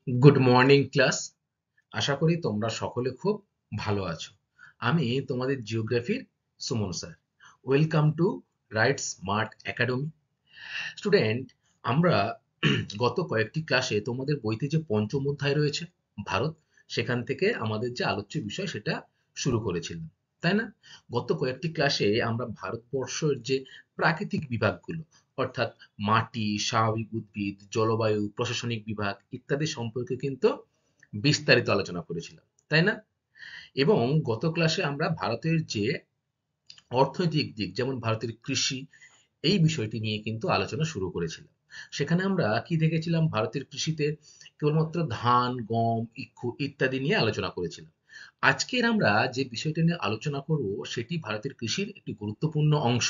Good morning class. আশা করি তোমরা সকলে খুব ভালো আছো। আমি তোমাদের জিওগ্রাফির Suman sir. Welcome to Right Smart Academy. Student, আমরা গত কয়েকটি ক্লাসে তোমাদের বইতে যে পঞ্চম অধ্যায় রয়েছে ভারত, সেখান থেকে আমাদের যে আলোচ্য বিষয় সেটা শুরু করেছিলাম, তাই না? গত কয়েকটি ক্লাসে আমরা ভারতবর্ষের যে প্রাকৃতিক বিভাগগুলো, অর্থাৎ মাটি, স্বাভাবিক উদ্ভিদ, জলবায়ু, প্রশাসনিক বিভাগ ইত্যাদি সম্পর্কে কিন্তু বিস্তারিত আলোচনা করেছিলাম, তাই না? এবং গত ক্লাসে আমরা ভারতের যে অর্থনৈতিক দিক, যেমন ভারতের কৃষি, এই বিষয়টি নিয়ে কিন্তু আলোচনা শুরু করেছিলাম। সেখানে আমরা কি দেখেছিলাম? ভারতের কৃষিতে কেবলমাত্র ধান, গম, ইক্ষু ইত্যাদি নিয়ে আলোচনা করেছিলাম। আজকের আমরা যে বিষয়টা নিয়ে আলোচনা করব সেটি ভারতের কৃষির একটি গুরুত্বপূর্ণ অংশ।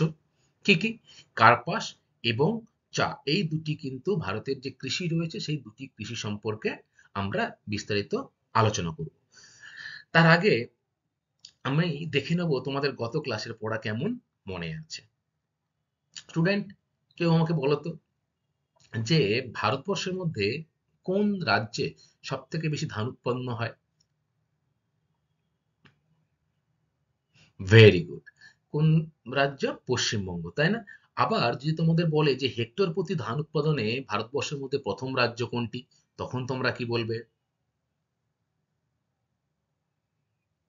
কি কি? কার্পাস এবং চা, এই দুটি কিন্তু ভারতের যে কৃষি রয়েছে সেই দুটি কৃষি সম্পর্কে আমরা বিস্তারিত আলোচনা করব। তার আগে আমি দেখে নেব তোমাদের গত ক্লাসের পড়া কেমন মনে আছে। স্টুডেন্ট, কেউ আমাকে বলো তো, যে ভারতবর্ষের মধ্যে কোন রাজ্যে সব থেকে বেশি ধান উৎপন্ন হয়? Very good. কোন রাজ্য? পশ্চিমবঙ্গ, তাই না? আবার যদি তোমাদের বলে যে হেক্টর প্রতি ধান উৎপাদনে ভারতবর্ষের মধ্যে প্রথম রাজ্য কোনটি, তখন তোমরা কি বলবে?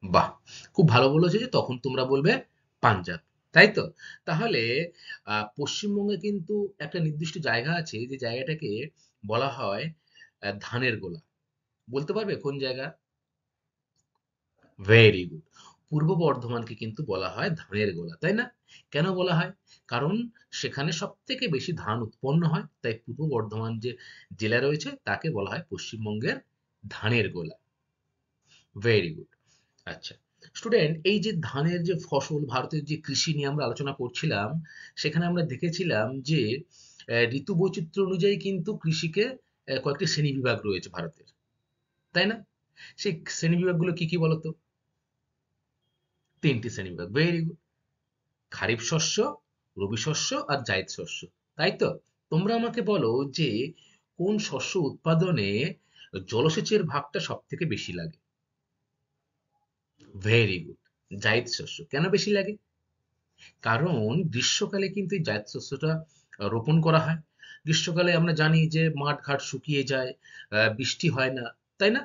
বাহ, খুব ভালো বলেছো, যে তখন তোমরা বলবে পাঞ্জাব, তাই তো? তাহলে পশ্চিমবঙ্গে কিন্তু একটা নির্দিষ্ট জায়গা আছে, যে জায়গাটাকে বলা হয় ধানের গোলা। বলতে পারবে কোন জায়গা? Very good. পূর্ব বর্ধমানকে কিন্তু বলা হয় ধানের গোলা, তাই না? কেন বলা হয়? কারণ সেখানে সব থেকে বেশি ধান উৎপন্ন হয়, তাই পূর্ব বর্ধমান যে জেলা রয়েছে তাকে বলা হয় পশ্চিমবঙ্গের ধানের গোলা। Very good. আচ্ছা স্টুডেন্ট, এই যে ধানের যে ফসল, ভারতের যে কৃষি নিয়ে আমরা আলোচনা করছিলাম, সেখানে আমরা দেখেছিলাম যে ঋতু বৈচিত্র্য অনুযায়ী কিন্তু কৃষিকে কয়েকটি শ্রেণীবিভাগ রয়েছে ভারতের, তাই না? সেই শ্রেণীবিভাগগুলো কি কি বলতো? তিনটি শ্রেণীবিভাগ। Very good. খারিফ শস্য, রবি শস্য আর জায়দ শস্য, তাই তো? তোমরা আমাকে বলো যে কোন শস্য উৎপাদনে জলসেচের ভাগটা সব থেকে বেশি লাগে? Very good. জায়দ শস্য। কেন বেশি লাগে? কারণ গ্রীষ্মকালে কিন্তু এই জায়দ শস্যটা রোপণ করা হয়। গ্রীষ্মকালে আমরা জানি যে মাঠ ঘাট শুকিয়ে যায়, বৃষ্টি হয় না, তাই না?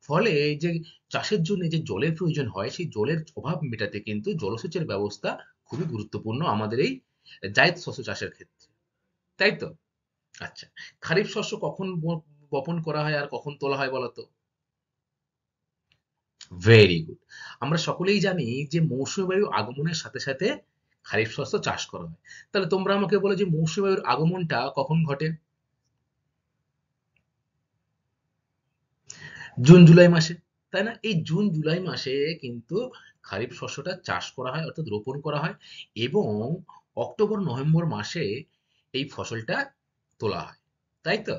ফলে এই যে চাষের জন্য যে জলের প্রয়োজন হয়, সেই জলের অভাব মেটাতে কিন্তু জলসেচের ব্যবস্থা খুবই গুরুত্বপূর্ণ আমাদের এই জায়দ শস্য চাষের ক্ষেত্রে, তাই তো? আচ্ছা, খারিফ শস্য কখন বপন করা হয় আর কখন তোলা হয় বলতো? Very good. আমরা সকলেই জানি যে মৌসুমী বায়ু আগমনের সাথে সাথে খারিফ শস্য চাষ করা হয়। তাহলে তোমরা আমাকে বলো যে মৌসুমী বায়ুর আগমনটা কখন ঘটে? জুন জুলাই মাসে, তাই না? এই জুন জুলাই মাসে কিন্তু খারিফ শস্যটা চাষ করা হয়, অর্থাৎ রোপণ করা হয়, এবং অক্টোবর নভেম্বর মাসে এই ফসলটা তোলা হয়, তাই তো?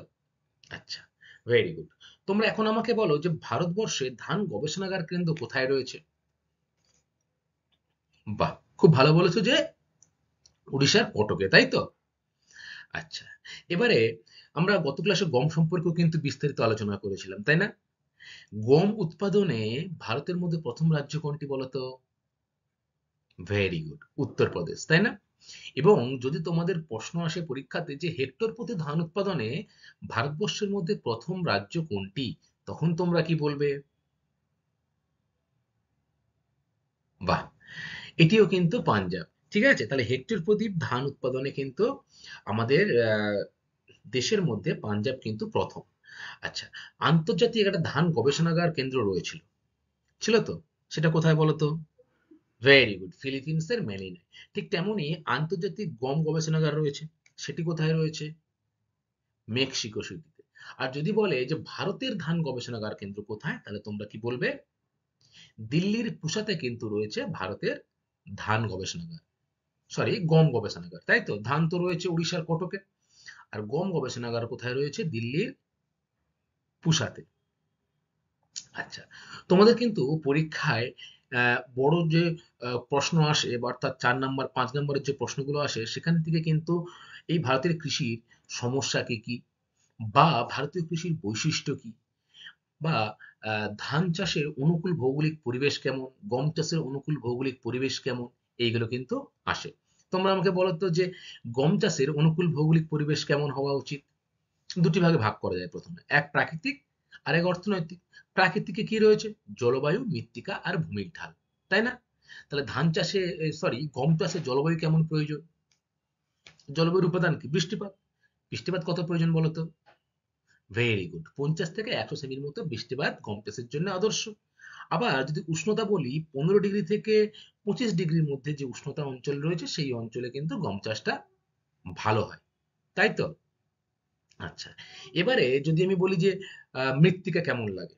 আচ্ছা, ভেরি গুড। তোমরা এখন আমাকে বলো যে ভারতবর্ষে ধান গবেষণাগার কেন্দ্র কোথায় রয়েছে? বাহ, খুব ভালো বলেছো, যে উড়িষ্যার কটকে, তাই তো? আচ্ছা, এবারে আমরা গত ক্লাসে গম সম্পর্কেও কিন্তু বিস্তারিত আলোচনা করেছিলাম, তাই না? গম উৎপাদনে ভারতের মধ্যে প্রথম রাজ্য কোনটি বলতো? ভেরি গুড, উত্তরপ্রদেশ, তাই না? এবং যদি তোমাদের প্রশ্ন আসে পরীক্ষাতে যে হেক্টর প্রতি ধান উৎপাদনে ভারতবর্ষের মধ্যে প্রথম রাজ্য কোনটি, তখন তোমরা কি বলবে? বাহ, এটিও কিন্তু পাঞ্জাব। ঠিক আছে, তাহলে হেক্টর প্রতি ধান উৎপাদনে কিন্তু আমাদের দেশের মধ্যে পাঞ্জাব কিন্তু প্রথম। আচ্ছা, আন্তর্জাতিক একটা ধান গবেষণাগার কেন্দ্র রয়েছিল, ছিল তো? সেটা কোথায় বলো তো? ভেরি গুড, ফিলিপিন্সের ম্যানিলায়। ঠিক তেমনি আন্তর্জাতিক গম গবেষণাগার রয়েছে, সেটি কোথায় রয়েছে? মেক্সিকো সিটিতে। আর যদি বলে যে ভারতের ধান গবেষণাগার কেন্দ্র কোথায়, তাহলে তোমরা কি বলবে? দিল্লির পুসাতে কিন্তু রয়েছে ভারতের ধান গবেষণাগার, সরি গম গবেষণাগার, তাই তো? ধান তো রয়েছে উড়িষ্যার কটকে, আর গম গবেষণাগার কোথায় রয়েছে? দিল্লির পুসাতে। আচ্ছা, তোমাদের কিন্তু পরীক্ষায় বড় যে প্রশ্ন আসে, বা অর্থাৎ ৪ নাম্বার ৫ নাম্বারের যে প্রশ্নগুলো আসে, সেখান থেকে কিন্তু এই ভারতের কৃষির সমস্যা কি কি, বা ভারতীয় কৃষির বৈশিষ্ট্য কি, বা ধান চাষের অনুকূল ভৌগোলিক পরিবেশ কেমন, গম চাষের অনুকূল ভৌগোলিক পরিবেশ কেমন, এইগুলো কিন্তু আসে। তোমরা আমাকে বলো তো যে গম চাষের অনুকূল ভৌগোলিক পরিবেশ কেমন হওয়া উচিত? দুটি ভাগে ভাগ করা যায় প্রথমে, এক প্রাকৃতিক আর এক অর্থনৈতিক। প্রাকৃতিকে কি রয়েছে? জলবায়ু, মৃত্তিকা আর ভূমির ঢাল, তাই না? তাহলে ধান চাষে, সরি, গম চাষে জলবায়ু কেমন প্রয়োজন? জলবায়ুর উপাদান কি? বৃষ্টিপাত। বৃষ্টিপাত কত প্রয়োজন বলো তো? ভেরি গুড, 50 থেকে 100 সেমির মতো বৃষ্টিপাত গম চাষের জন্য আদর্শ। আবার যদি উষ্ণতা বলি, 15 ডিগ্রি থেকে 25 ডিগ্রির মধ্যে যে উষ্ণতা অঞ্চল রয়েছে সেই অঞ্চলে কিন্তু গম চাষটা ভালো হয়, তাই তো? আচ্ছা, এবারে যদি আমি বলি যে মৃত্তিকা কেমন লাগে,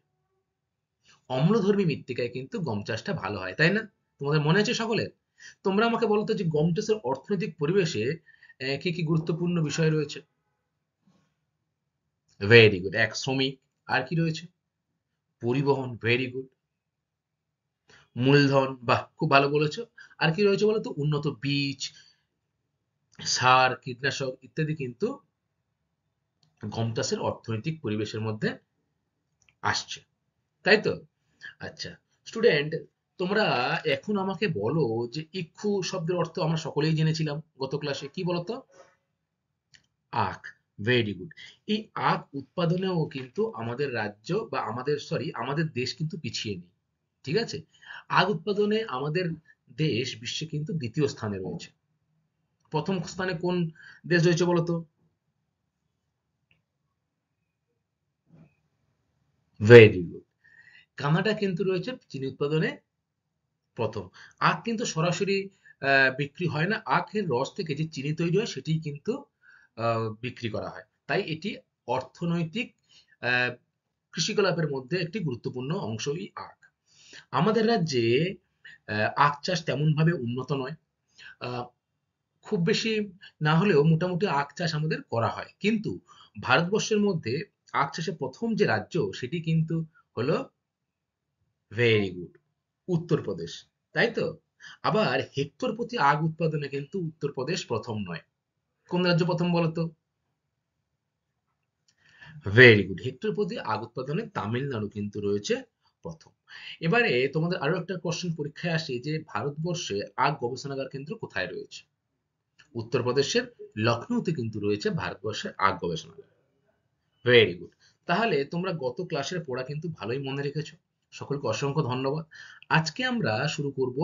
অম্লধর্মী মৃত্তিকায় কিন্তু গম চাষটা ভালো হয়, তাই না? তোমাদের মনে আছে সকলের? তোমরা আমাকে বলো তো যে গম চাষের অর্থনৈতিক পরিবেশে কি কি গুরুত্বপূর্ণ বিষয় রয়েছে? ভেরি গুড, এক শ্রমিক, আর কি রয়েছে? পরিবহন, ভেরি গুড। মূলধন, বাহ, খুব ভালো বলেছো। আর কি রয়েছে বলো তো? উন্নত বীজ, সার, কীটনাশক ইত্যাদি কিন্তু গম চাষের অর্থনৈতিক পরিবেশের মধ্যে আসছে, তাই তো? আচ্ছা স্টুডেন্ট, তোমরা এখন আমাকে বলো যে ইক্ষু শব্দের অর্থ আমরা সকলেই জেনেছিলাম গত ক্লাসে, কি বলতো? আখ, ভেরি গুড। এই আখ উৎপাদনেও কিন্তু আমাদের রাজ্য বা আমাদের, সরি, আমাদের দেশ কিন্তু পিছিয়ে নেই, ঠিক আছে? আখ উৎপাদনে আমাদের দেশ বিশ্বে কিন্তু দ্বিতীয় স্থানে রয়েছে। প্রথম স্থানে কোন দেশ রয়েছে বলতো? ভেরি গুড, কানাডা কিন্তু রয়েছে চিনি উৎপাদনে প্রথম। আখ কিন্তু সরাসরি বিক্রি হয় না, আখের রস থেকে যে চিনি তৈরি হয় সেটি কিন্তু বিক্রি করা হয়, তাই এটি অর্থনৈতিক আহ, কৃষিকলাপের মধ্যে একটি গুরুত্বপূর্ণ অংশই আখ। আমাদের রাজ্যে আখ চাষ তেমন ভাবে উন্নত নয়। আহ, খুব বেশি না হলেও মোটামুটি আখ চাষ আমাদের করা হয়, কিন্তু ভারতবর্ষের মধ্যে আখ চাষে প্রথম যে রাজ্য সেটি কিন্তু হলো, ভেরি গুড, উত্তরপ্রদেশ, তাই তো? আবার হেক্টর প্রতি আখ উৎপাদনে কিন্তু উত্তরপ্রদেশ প্রথম নয়। কোন রাজ্য প্রথম বলতো? ভেরি গুড, হেক্টর প্রতি আখ উৎপাদনে তামিলনাড়ু কিন্তু রয়েছে প্রথম। এবারে তোমাদের আরো একটা কোশ্চেন পরীক্ষায় আসে যে ভারতবর্ষে আখ গবেষণাগার কেন্দ্র কোথায় রয়েছে? উত্তরপ্রদেশের লখনৌতে কিন্তু রয়েছে ভারতবর্ষের আখ গবেষণাগার। Very good. তাহলে তোমরা গত ক্লাসের পড়া কিন্তু ভালোই মনে রেখেছো। সকলকে অসংখ্য ধন্যবাদ। আজকে আমরা শুরু করব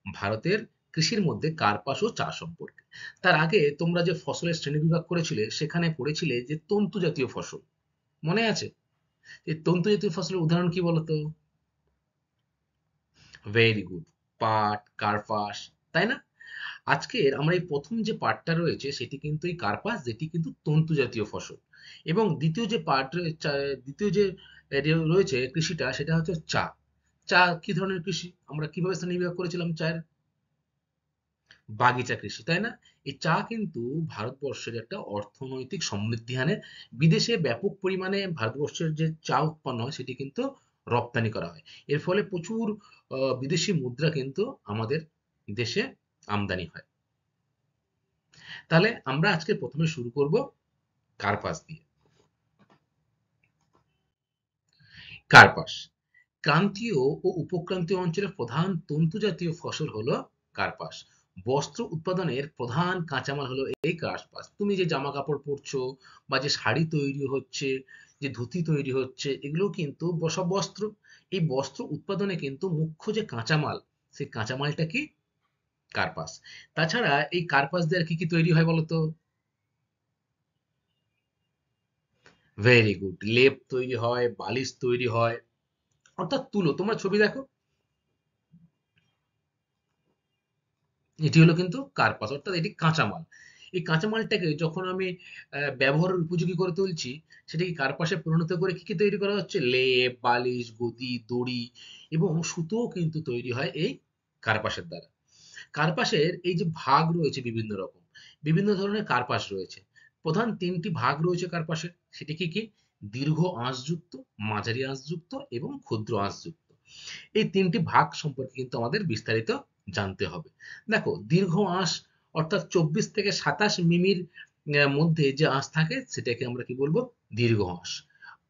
ভারতের কৃষির মধ্যে কার্পাস ও চা সম্পর্কে। তার আগে তোমরা যে ফসলের শ্রেণীবিভাগ করেছিলে সেখানে পড়েছিলে যে তন্তু জাতীয় ফসল, মনে আছে? এই তন্তু জাতীয় ফসলের উদাহরণ কি বলতো? ভেরি গুড, পাট, কার্পাস, তাই না? আজকের আমরা এই প্রথম যে পাটটা রয়েছে সেটি কিন্তু এই কার্পাস, যেটি কিন্তু তন্তু জাতীয় ফসল। এবং দ্বিতীয় যে পাট, দ্বিতীয় যে রয়েছে কৃষিটা, সেটা হচ্ছে চা। চা কি ধরনের কৃষি? আমরা কিভাবে শ্রেণীবিভাগ করেছিলাম চায়ের? বাগিচা কৃষি, তাই না? এই চা কিন্তু ভারতবর্ষের একটা অর্থনৈতিক সমৃদ্ধি আনে। বিদেশে ব্যাপক পরিমাণে ভারতবর্ষের যে চা উৎপন্ন হয় সেটি কিন্তু রপ্তানি করা হয়। এর ফলে প্রচুর বিদেশি মুদ্রা কিন্তু আমাদের দেশে আমদানি হয়। তাহলে আমরা আজকে প্রথমে শুরু করব কার্পাস দিয়ে। কার্পাস ক্রান্তীয় ও উপক্রান্তীয় অঞ্চলের প্রধান তন্তু জাতীয় ফসল হলো কার্পাস। বস্ত্র উৎপাদনের প্রধান কাঁচামাল হলো এই কার্পাস। তুমি যে জামা কাপড় পরছো বা যে শাড়ি তৈরি হচ্ছে, যে ধুতি তৈরি হচ্ছে, এগুলো কিন্তু সব বস্ত্র। এই বস্ত্র উৎপাদনে কিন্তু মুখ্য যে কাঁচামাল, সেই কাঁচামালটা কি? কার্পাস। তাছাড়া এই কার্পাস দিয়ে আর কি কি তৈরি হয় বলতো? ভেরি গুড, লেপ তৈরি হয়, বালিশ তৈরি হয়, অর্থাৎ তুলো। তোমরা ছবি দেখো, এটি হলো কিন্তু কার্পাস, অর্থাৎ এটি কাঁচামাল। এই কাঁচামালটাকে যখন আমি ব্যবহারের উপযোগী করে তুলছি, সেটাকে কার্পাসে পরিণত করে কি কি তৈরি করা হচ্ছে? লেপ, বালিশ, গদি, দড়ি এবং সুতোও কিন্তু তৈরি হয় এই কার্পাসের দ্বারা। কার্পাসের এই যে ভাগ রয়েছে বিভিন্ন রকম, বিভিন্ন ধরনের কার্পাস রয়েছে। প্রধান তিনটি ভাগ রয়েছে কার্পাসের, সেটি কি কি? দীর্ঘ আঁশযুক্ত, মাঝারি আঁশযুক্ত এবং ক্ষুদ্র আঁশযুক্ত। এই তিনটি ভাগ সম্পর্কে কিন্তু আমাদের বিস্তারিত জানতে হবে। দেখো, দীর্ঘ আঁশ অর্থাৎ 24 থেকে 27 মিমির মধ্যে যে আঁশ থাকে সেটাকে আমরা কি বলবো? দীর্ঘ আঁশ।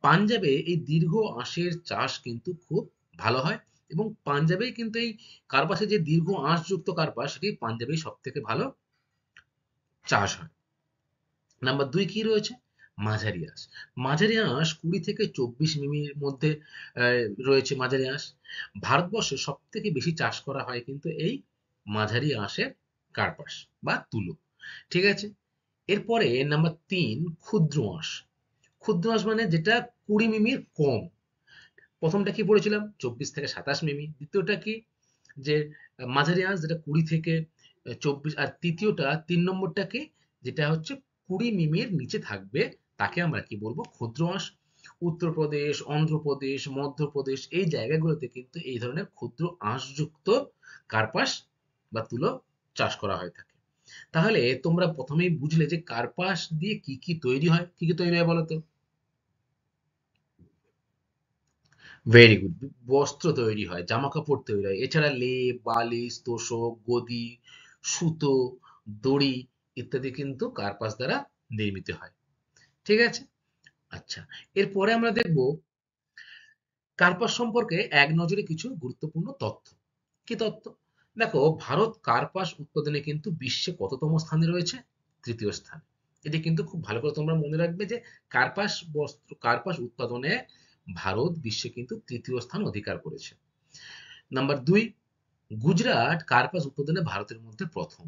পাঞ্জাবে এই দীর্ঘ আঁশের চাষ কিন্তু খুব ভালো হয়, এবং পাঞ্জাবেই কিন্তু এই কার্পাসের যে দীর্ঘ আঁশযুক্ত কার্পাস সেটি পাঞ্জাবেই সব থেকে ভালো চাষ হয়। নাম্বার 2 কি রয়েছে? মাঝারি আঁশ। মাঝারি আঁশ 20 থেকে 24 মিমির মধ্যে রয়েছে মাঝারি আঁশ। ভারতবর্ষে সবথেকে বেশি চাষ করা হয় কিন্তু এই মাঝারি আঁশের কার্পাস বা তুলো। ঠিক আছে? এরপরে নাম্বার 3 ক্ষুদ্র আঁশ। ক্ষুদ্র আঁশ মানে যেটা 20 মিমির কম। প্রথমটা কি পড়েছিলাম? 24 থেকে 27 মিমি। দ্বিতীয়টা কি? যে মাঝারি আঁশ যেটা 20 থেকে 24, আর তৃতীয়টা 3 নম্বরটা কি? যেটা হচ্ছে 20 মিমির নিচে থাকবে, তাকে আমরা কি বলবো? ক্ষুদ্র আঁশ। উত্তরপ্রদেশ, অন্ধ্রপ্রদেশ, মধ্যপ্রদেশ এই জায়গাগুলোতে কিন্তু এই ধরনের ক্ষুদ্র আঁশযুক্ত কার্পাস বা তুলো চাষ করা হয়ে থাকে। তাহলে তোমরা প্রথমেই বুঝলে যে কার্পাস দিয়ে কি কি তৈরি হয়। কি কি তৈরি হয় বলো তো? Very good. বস্ত্র তৈরি হয়, জামা কাপড় তৈরি হয়, এছাড়া লেপ, বালিশ, তোশক, গদি, সুতো, দড়ি ইত্যাদি কিন্তু কার্পাস দ্বারা নির্মিত হয়। ঠিক আছে? আচ্ছা, এরপরে আমরা দেখব কার্পাস সম্পর্কে এক নজরে কিছু গুরুত্বপূর্ণ তথ্য। কি তথ্য? দেখো, ভারত কার্পাস উৎপাদনে কিন্তু বিশ্বে কততম স্থানে রয়েছে? তৃতীয় স্থানে। এটি কিন্তু খুব ভালো করে তোমরা মনে রাখবে যে কার্পাস উৎপাদনে ভারত বিশ্বে কিন্তু তৃতীয় স্থান অধিকার করেছে। নাম্বার 2, গুজরাট কার্পাস উৎপাদনে ভারতের মধ্যে প্রথম।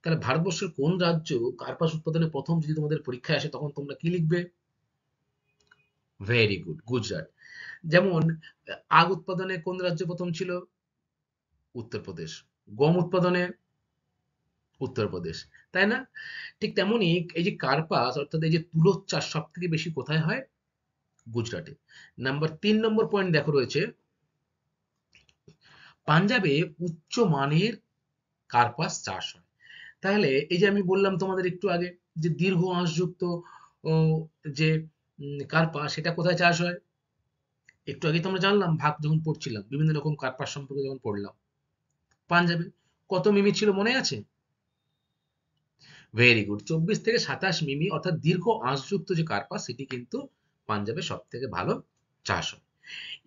তাহলে ভারতবর্ষের কোন রাজ্য কার্পাস উৎপাদনে প্রথম, যদি তোমাদের পরীক্ষায় আসে তখন তোমরা কি লিখবে? Very good, Gujarat. যেমন আখ উৎপাদনে কোন রাজ্য প্রথম ছিল? উত্তরপ্রদেশ। গম উৎপাদনে উত্তরপ্রদেশ। তাই না? ঠিক তেমনি এই যে কার্পাস অর্থাৎ এই যে তুলোর চাষ সব থেকে বেশি কোথায় হয়? গুজরাটে। নাম্বার 3 নম্বর পয়েন্ট দেখো রয়েছে, পাঞ্জাবে উচ্চ মানের কার্পাস চাষ হয়। তাহলে এই যে আমি বললাম তোমাদের একটু আগে যে দীর্ঘ আঁশযুক্ত ও যে কার্পাস সেটা কোথায় চাষ হয়? একটু আগে তো আমরা জানলাম, ভাগ যখন পড়ছিলাম বিভিন্ন রকম কার্পাস সম্পর্কে যখন পড়লাম, পাঞ্জাবে। কত মিমি ছিল মনে আছে? ভেরি গুড, 24 থেকে 27 মিমি অর্থাৎ দীর্ঘ আঁশযুক্ত যে কার্পাস সেটি কিন্তু পাঞ্জাবে সব থেকে ভালো চাষ হয়।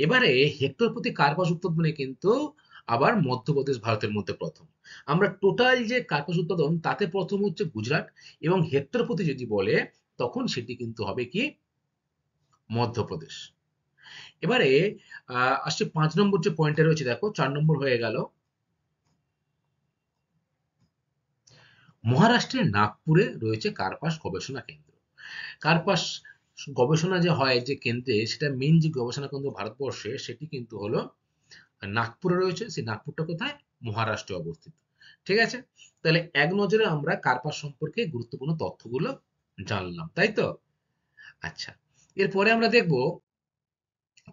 এবারে হেক্টর প্রতি কার্পাস উৎপাদনে কিন্তু আবার মধ্যপ্রদেশ ভারতের মধ্যে প্রথম। আমরা টোটাল যে কার্পাস উৎপাদন তাতে প্রথম হচ্ছে গুজরাট, এবং হেক্টর প্রতি যদি বলে তখন সেটি কিন্তু হবে কি? মধ্যপ্রদেশ। এবারে আসছে 5 নম্বর যে পয়েন্টটা রয়েছে, দেখো 4 নম্বর হয়ে গেল। মহারাষ্ট্রের নাগপুরে রয়েছে কার্পাস গবেষণা কেন্দ্র। কার্পাস গবেষণা যে হয় যে কেন্দ্রে, সেটা মেইন যে গবেষণা কেন্দ্র ভারতবর্ষে সেটি কিন্তু হলো নাগপুরে রয়েছে। সেই নাগপুরটা কোথায়? মহারাষ্ট্রে অবস্থিত। ঠিক আছে? তাহলে এক নজরে আমরা কার্পাস সম্পর্কে গুরুত্বপূর্ণ তথ্যগুলো জানলাম, তাই তো? আচ্ছা, এরপরে আমরা দেখব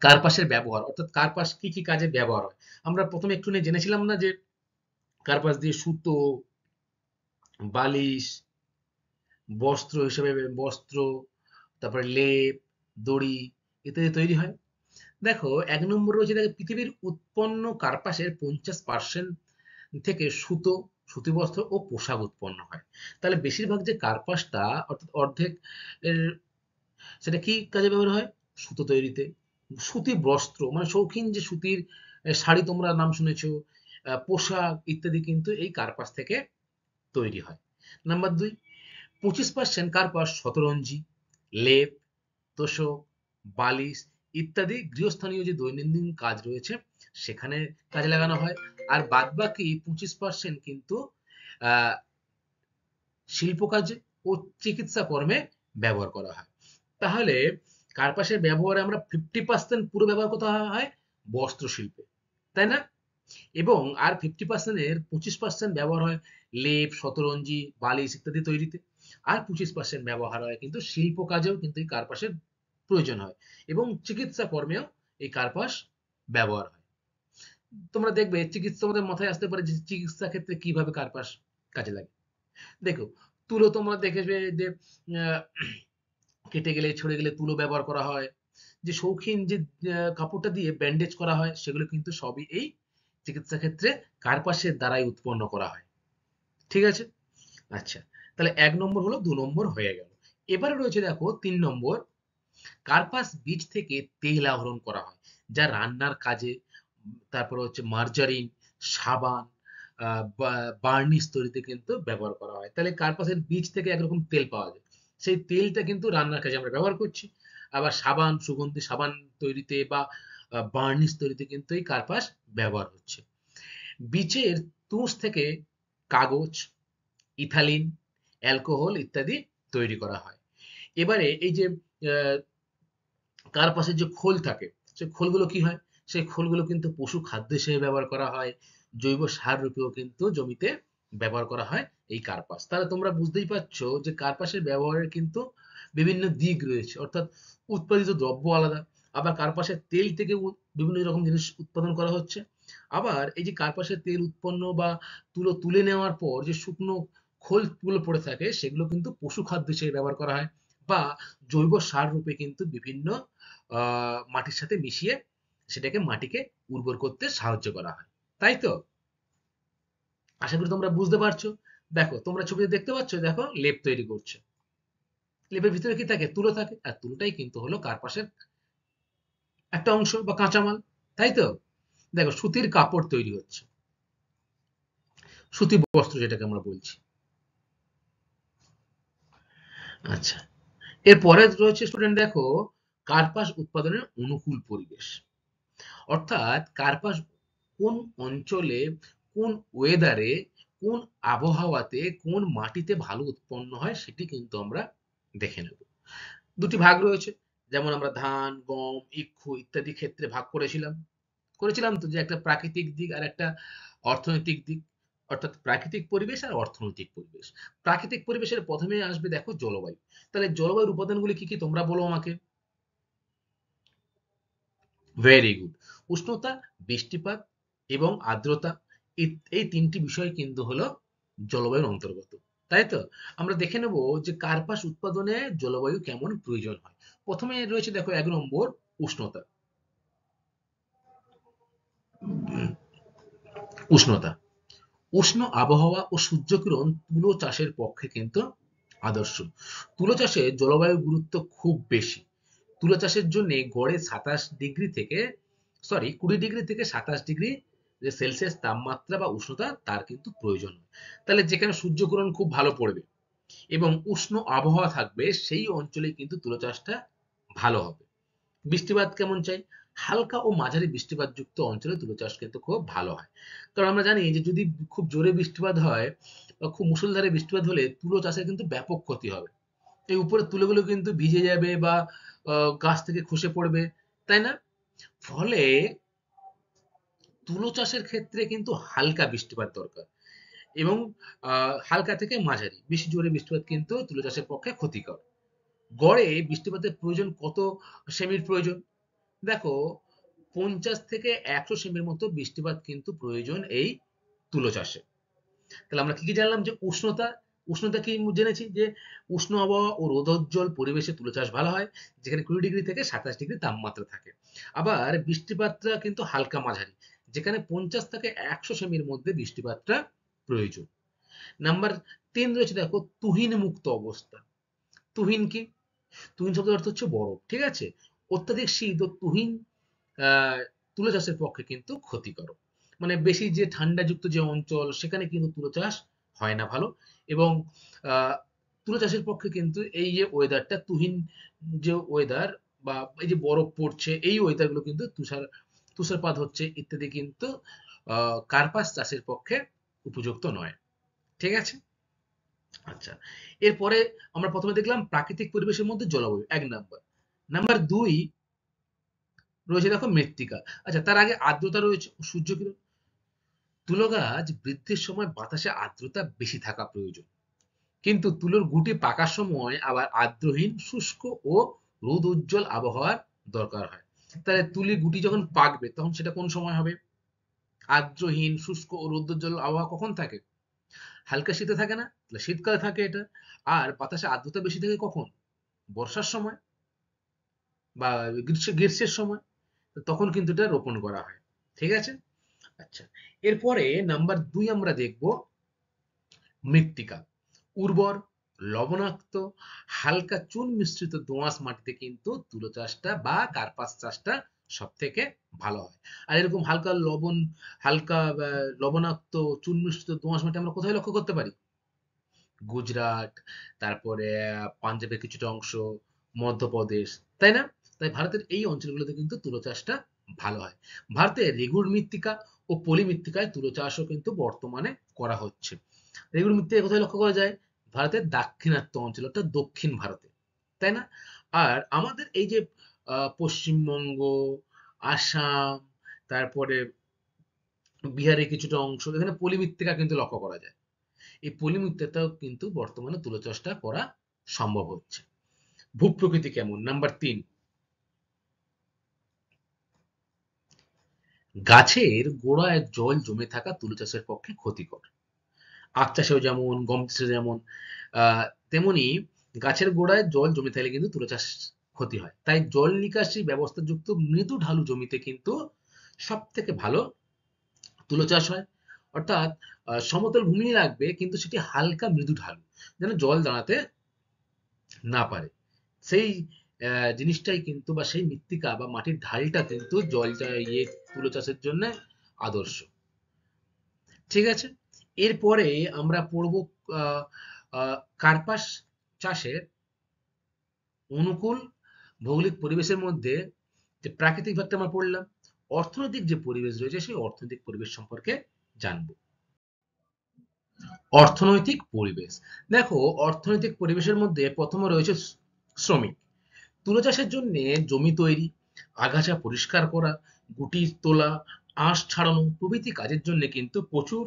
কার্পাসের ব্যবহার, অর্থাৎ কার্পাস কি কি কাজে ব্যবহার হয়। আমরা প্রথমে একটু জেনেছিলাম না যে কার্পাস দিয়ে সুতো, বালিশ, বস্ত্র হিসেবে বস্ত্র, তারপরে লেপ, দড়ি ইত্যাদি তৈরি হয়। দেখো, 1 নম্বর রয়েছে, দেখো পৃথিবীর উৎপন্ন কার্পাসের 50% থেকে সুতো, সুতিবস্ত্র ও পোশাক উৎপন্ন হয়। তাহলে বেশিরভাগ যে কার্পাসটা অর্থাৎ অর্ধেক এর, সেটা কি কাজে ব্যবহার হয়? সুতো তৈরিতে। সুতি বস্ত্র মানে শৌখিন যে সুতির শাড়ি তোমরা নাম শুনেছো, পোশাক ইত্যাদি কিন্তু এই কার্পাস থেকে তৈরি হয়। নাম্বার 2, 25% কার্পাস শতরঞ্জি, লেপ, তোশক, বালিশ ইত্যাদি গৃহস্থানীয় যে দৈনন্দিন কাজ রয়েছে সেখানে কাজে লাগানো হয়। আর বাদবাকি 25% কিন্তু আহ, শিল্প কাজে ও চিকিৎসা কর্মে ব্যবহার করা হয়। তাহলে কার্পাসের ব্যবহারে আমরা 50% পুরো ব্যবহার করতে হয় বস্ত্র শিল্পে, তাই না? এবং আর 50% এর 25% ব্যবহার হয় লেপ, শতরঞ্জি, বালিশ ইত্যাদি তৈরিতে। আর 25% ব্যবহার হয় কিন্তু শিল্প কাজেও কিন্তু এই কার্পাসের প্রয়োজন হয়, এবং চিকিৎসা কর্মেও এই কার্পাস ব্যবহার হয়। তোমরা দেখবে চিকিৎসা, তোমাদের মাথায় আসতে পারে যে চিকিৎসা ক্ষেত্রে কিভাবে কার্পাস কাজে লাগে। দেখো, তুলো তোমরা দেখেবে যে আহ, কেটে গেলে, ছড়ে গেলে তুলো ব্যবহার করা হয়। যে শৌখিন যে কাপড়টা দিয়ে ব্যান্ডেজ করা হয় সেগুলো কিন্তু সবই এই চিকিৎসা ক্ষেত্রে কার্পাসের দ্বারাই উৎপন্ন করা হয়। ঠিক আছে? আচ্ছা, তাহলে 1 নম্বর হলো, 2 নম্বর হয়ে গেল। এবারে রয়েছে দেখো 3 নম্বর, কার্পাস বীজ থেকে তেল আহরণ করা হয়, যা রান্নার কাজে, তারপরে হচ্ছে মার্জারিন, সাবান, বার্নিশ তৈরিতে কিন্তু ব্যবহার করা হয়। তাহলে কার্পাসের বীজ থেকে একরকম তেল পাওয়া যায়, সেই তেলটা কিন্তু রান্নার কাজে আমরা ব্যবহার করছি। আবার সাবান, সুগন্ধি সাবান তৈরিতে বা বার্নিশ তৈরিতে কিন্তু এই কার্পাস ব্যবহার হচ্ছে। বীজের তুষ থেকে কাগজ, ইথালিন, অ্যালকোহল ইত্যাদি তৈরি করা হয়। এবারে এই যে কার্পাসের যে খোল থাকে, সেই খোলগুলো কি হয়? সেই খোলগুলো কিন্তু পশু খাদ্য হিসেবে ব্যবহার করা হয়, জৈব সার রূপেও কিন্তু জমিতে ব্যবহার করা হয় এই কার্পাস। তাহলে তোমরা বুঝতেই পারছো যে কার্পাসের ব্যবহারের কিন্তু বিভিন্ন দিক রয়েছে, অর্থাৎ উৎপাদিত দ্রব্য আলাদা, আবার কার্পাসের তেল থেকে বিভিন্ন রকম জিনিস উৎপাদন করা হচ্ছে। আবার এই যে কার্পাসের তেল উৎপন্ন বা তুলে নেওয়ার পর যে শুকনো খোলগুলো পড়ে থাকে, সেগুলো কিন্তু পশু খাদ্য হিসেবে ব্যবহার করা হয়, বা জৈব সার রূপে কিন্তু বিভিন্ন মাটির সাথে মিশিয়ে সেটাকে মাটিকে উর্বর করতে সাহায্য করা হয়। তাই তো? আশা করি তোমরা বুঝতে পারছো। দেখো তোমরা ছবিতে দেখতে পাচ্ছ, দেখো লেপ তৈরি করছে। লেপের ভিতরে কি থাকে? তুলো থাকে, আর তুলোটাই কিন্তু হলো কার্পাসের একটা অংশ বা কাঁচামাল। তাই তো? দেখো সুতির কাপড় তৈরি হচ্ছে, সুতি বস্ত্র যেটাকে আমরা বলছি। আচ্ছা, এরপরে রয়েছে স্টুডেন্ট দেখো কার্পাস উৎপাদনের অনুকূল পরিবেশ। অর্থাৎ কার্পাস কোন অঞ্চলে, কোন ওয়েদারে, কোন আবহাওয়াতে, কোন মাটিতে ভালো উৎপন্ন হয় সেটি কিন্তু আমরা দেখে নেব। দুটি ভাগ রয়েছে, যেমন আমরা ধান, গম, ইক্ষু ইত্যাদি ক্ষেত্রে ভাগ করেছিলাম। করেছিলাম তো, যে একটা প্রাকৃতিক দিক আর একটা অর্থনৈতিক দিক, অর্থাৎ প্রাকৃতিক পরিবেশ আর অর্থনৈতিক পরিবেশ। প্রাকৃতিক পরিবেশের প্রথমে আসবে দেখো জলবায়ু। তাহলে জলবায়ুর উপাদানগুলি কি কি তোমরা বলো আমাকে। Very good. উষ্ণতা, বৃষ্টিপাত এবং আর্দ্রতা, এই তিনটি বিষয় কিন্তু হলো জলবায়ুর অন্তর্গত। তাই তো? আমরা দেখে নেব যে কার্পাস উৎপাদনে জলবায়ু কেমন প্রয়োজন হয়। প্রথমে রয়েছে দেখো ১ নম্বর, উষ্ণতা। উষ্ণতা, উষ্ণ আবহাওয়া ও সূর্যকিরণ তুলো চাষের পক্ষে কিন্তু আদর্শ। তুলো চাষে জলবায়ুর গুরুত্ব খুব বেশি। তুলো চাষের জন্য গড়ে ২৭ ডিগ্রি থেকে ২০ ডিগ্রি থেকে ২৭ ডিগ্রি যে সেলসিয়াস তাপমাত্রা বা উষ্ণতা তার কিন্তু প্রয়োজন হয়। তাহলে যেখানে সূর্যকিরণ খুব ভালো পড়বে এবং উষ্ণ আবহাওয়া থাকবে, সেই অঞ্চলে কিন্তু তুলো চাষটা ভালো হবে। বৃষ্টিপাত কেমন চাই? হালকা ও মাঝারি বৃষ্টিপাতযুক্ত অঞ্চলে তুলো চাষ কিন্তু খুব ভালো হয়। কারণ আমরা জানি যে যদি খুব জোরে বৃষ্টিপাত হয় বা খুব মুষলধারে বৃষ্টিপাত হলে তুলো চাষের কিন্তু ব্যাপক ক্ষতি হবে। এই উপরের তুলোগুলো কিন্তু ভিজে যাবে বা গাছ থেকে খসে পড়বে, তাই না? ফলে তুলো চাষের ক্ষেত্রে কিন্তু হালকা বৃষ্টিপাত দরকার, এবং হালকা থেকে মাঝারি, বেশি জোরে বৃষ্টিপাত কিন্তু তুলো চাষের পক্ষে ক্ষতিকর। গড়ে বৃষ্টিপাতের প্রয়োজন কত সেমির প্রয়োজন? দেখো ৫০ থেকে ১০০ সেমির মতো বৃষ্টিপাত কিন্তু প্রয়োজন এই তুলো চাষে। তাহলে আমরা কি কি জানলাম? যে উষ্ণতা, উষ্ণতা কি জেনেছি যে উষ্ণ আবহাওয়া ও রোদোজ্জ্বল পরিবেশে তুলো চাষ ভালো হয়, যেখানে ২০ ডিগ্রি থেকে ২৭ ডিগ্রি তাপমাত্রা থাকে। আবার বৃষ্টিপাতটা কিন্তু হালকা মাঝারি, যেখানে ৫০ থেকে ১০০ সেমির মধ্যে বৃষ্টিপাতটা প্রয়োজন। নাম্বার ৩ রয়েছে দেখো তুহিন মুক্ত অবস্থা। তুহিন কি? তুহিন শব্দের অর্থ হচ্ছে বরফ, ঠিক আছে? অত্যাধিক শীত ও তুহিন তুলো চাষের পক্ষে কিন্তু ক্ষতিকারক। মানে বেশি যে ঠান্ডাযুক্ত যে অঞ্চল, সেখানে কিন্তু তুলো চাষ হয় না ভালো। এবং আহ, তুলো চাষের পক্ষে কিন্তু এই যে ওয়েদারটা তুহিন, যে ওয়েদার বা এই যে বরফ পড়ছে, এই ওয়েদার গুলো কিন্তু তুষারপাত হচ্ছে ইত্যাদি কিন্তু কার্পাস চাষের পক্ষে উপযুক্ত নয়। ঠিক আছে? আচ্ছা, এরপরে আমরা প্রথমে দেখলাম প্রাকৃতিক পরিবেশের মধ্যে জলবায়ু, ১ নাম্বার। নাম্বার ২ রয়েছে দেখো মৃত্তিকা। আচ্ছা, তার আগে আর্দ্রতা রয়েছে ও সূর্যকিরণ। তুলো গাছ বৃদ্ধির সময় বাতাসে আর্দ্রতা বেশি থাকা প্রয়োজন, কিন্তু তুলোর গুটি পাকার সময় আবার আর্দ্রহীন, শুষ্ক ও রোদ উজ্জ্বল আবহাওয়ার দরকার হয়। তাহলে তুলির গুটি যখন পাকবে তখন সেটা কোন সময় হবে? আর্দ্রহীন, শুষ্ক ও রৌদ্রোজ্জ্বল আবহাওয়া কখন থাকে? হালকা শীতে থাকে না? তাহলে শীতকালে থাকে এটা। আর বাতাসে আর্দ্রতা বেশি থাকে কখন? বর্ষার সময় বা গ্রীষ্মের সময়। তো তখন কিন্তু এটা রোপণ করা হয়। ঠিক আছে? আচ্ছা, এরপরে নাম্বার ২ আমরা দেখব মৃত্তিকা। উর্বর, লবণাক্ত হালকা চুন মিশ্রিত দোআঁশ মাটিতে কিন্তু তুলো চাষটা বা কার্পাস চাষটা সব থেকে ভালো হয়। আর এরকম হালকা লবণাক্ত চুন মিশ্রিত দোআঁশ মাটি আমরা কোথায় লক্ষ্য করতে পারি? গুজরাট, তারপরে পাঞ্জাবের কিছুটা অংশ, মধ্যপ্রদেশ, তাই না? তাই ভারতের এই অঞ্চলগুলোতে কিন্তু তুলো চাষটা ভালো হয়। ভারতে রেগুর মৃত্তিকা ও পলি মৃত্তিকায় তুলো চাষও কিন্তু বর্তমানে করা হচ্ছে। রেগুর মৃত্তিকা কোথায় লক্ষ্য করা যায়? ভারতের দাক্ষিণাত্য অঞ্চল, অর্থাৎ দক্ষিণ ভারতে, তাই না? আর আমাদের এই যে পশ্চিমবঙ্গ, আসাম, তারপরে বিহারের কিছুটা অংশ, এখানে পলি মৃত্তিকা কিন্তু লক্ষ্য করা যায়। এই পলি মৃত্তিকাতেও কিন্তু বর্তমানে তুলো চাষটা করা সম্ভব হচ্ছে। ভূপ্রকৃতি কেমন? নাম্বার 3, গাছের গোড়ায় জল জমে থাকা তুলো চাষের পক্ষে ক্ষতিকর। আখ চাষেও যেমন, গম চাষে যেমন, আহ তেমনি গাছের গোড়ায় জল জমে থাকলে কিন্তু তুলো চাষ ক্ষতি হয়। তাই জল নিকাশি ব্যবস্থা যুক্ত মৃদু ঢালু জমিতে কিন্তু সব থেকে ভালো তুলো চাষ হয়। অর্থাৎ সমতল ভূমি লাগবে, কিন্তু সেটি হালকা মৃদু ঢালু, যেন জল দাঁড়াতে না পারে। সেই জিনিসটাই কিন্তু, বা সেই মৃত্তিকা বা মাটির ঢালটা কিন্তু তুলো চাষের জন্য আদর্শ। ঠিক আছে? এরপরে আমরা পড়ব আহ, কার্পাস চাষের অনুকূল ভৌগোলিক পরিবেশের মধ্যে যে প্রাকৃতিক ভাগটা আমরা পড়লাম, অর্থনৈতিক যে পরিবেশ রয়েছে সেই অর্থনৈতিক পরিবেশ সম্পর্কে জানবো। অর্থনৈতিক পরিবেশ, দেখো অর্থনৈতিক পরিবেশের মধ্যে প্রথমে রয়েছে শ্রমিক। তুলো চাষের জন্য জমি তৈরি, আগাছা পরিষ্কার করা, গুটি তোলা, আঁশ ছাড়ানো প্রভৃতি কাজের জন্য কিন্তু প্রচুর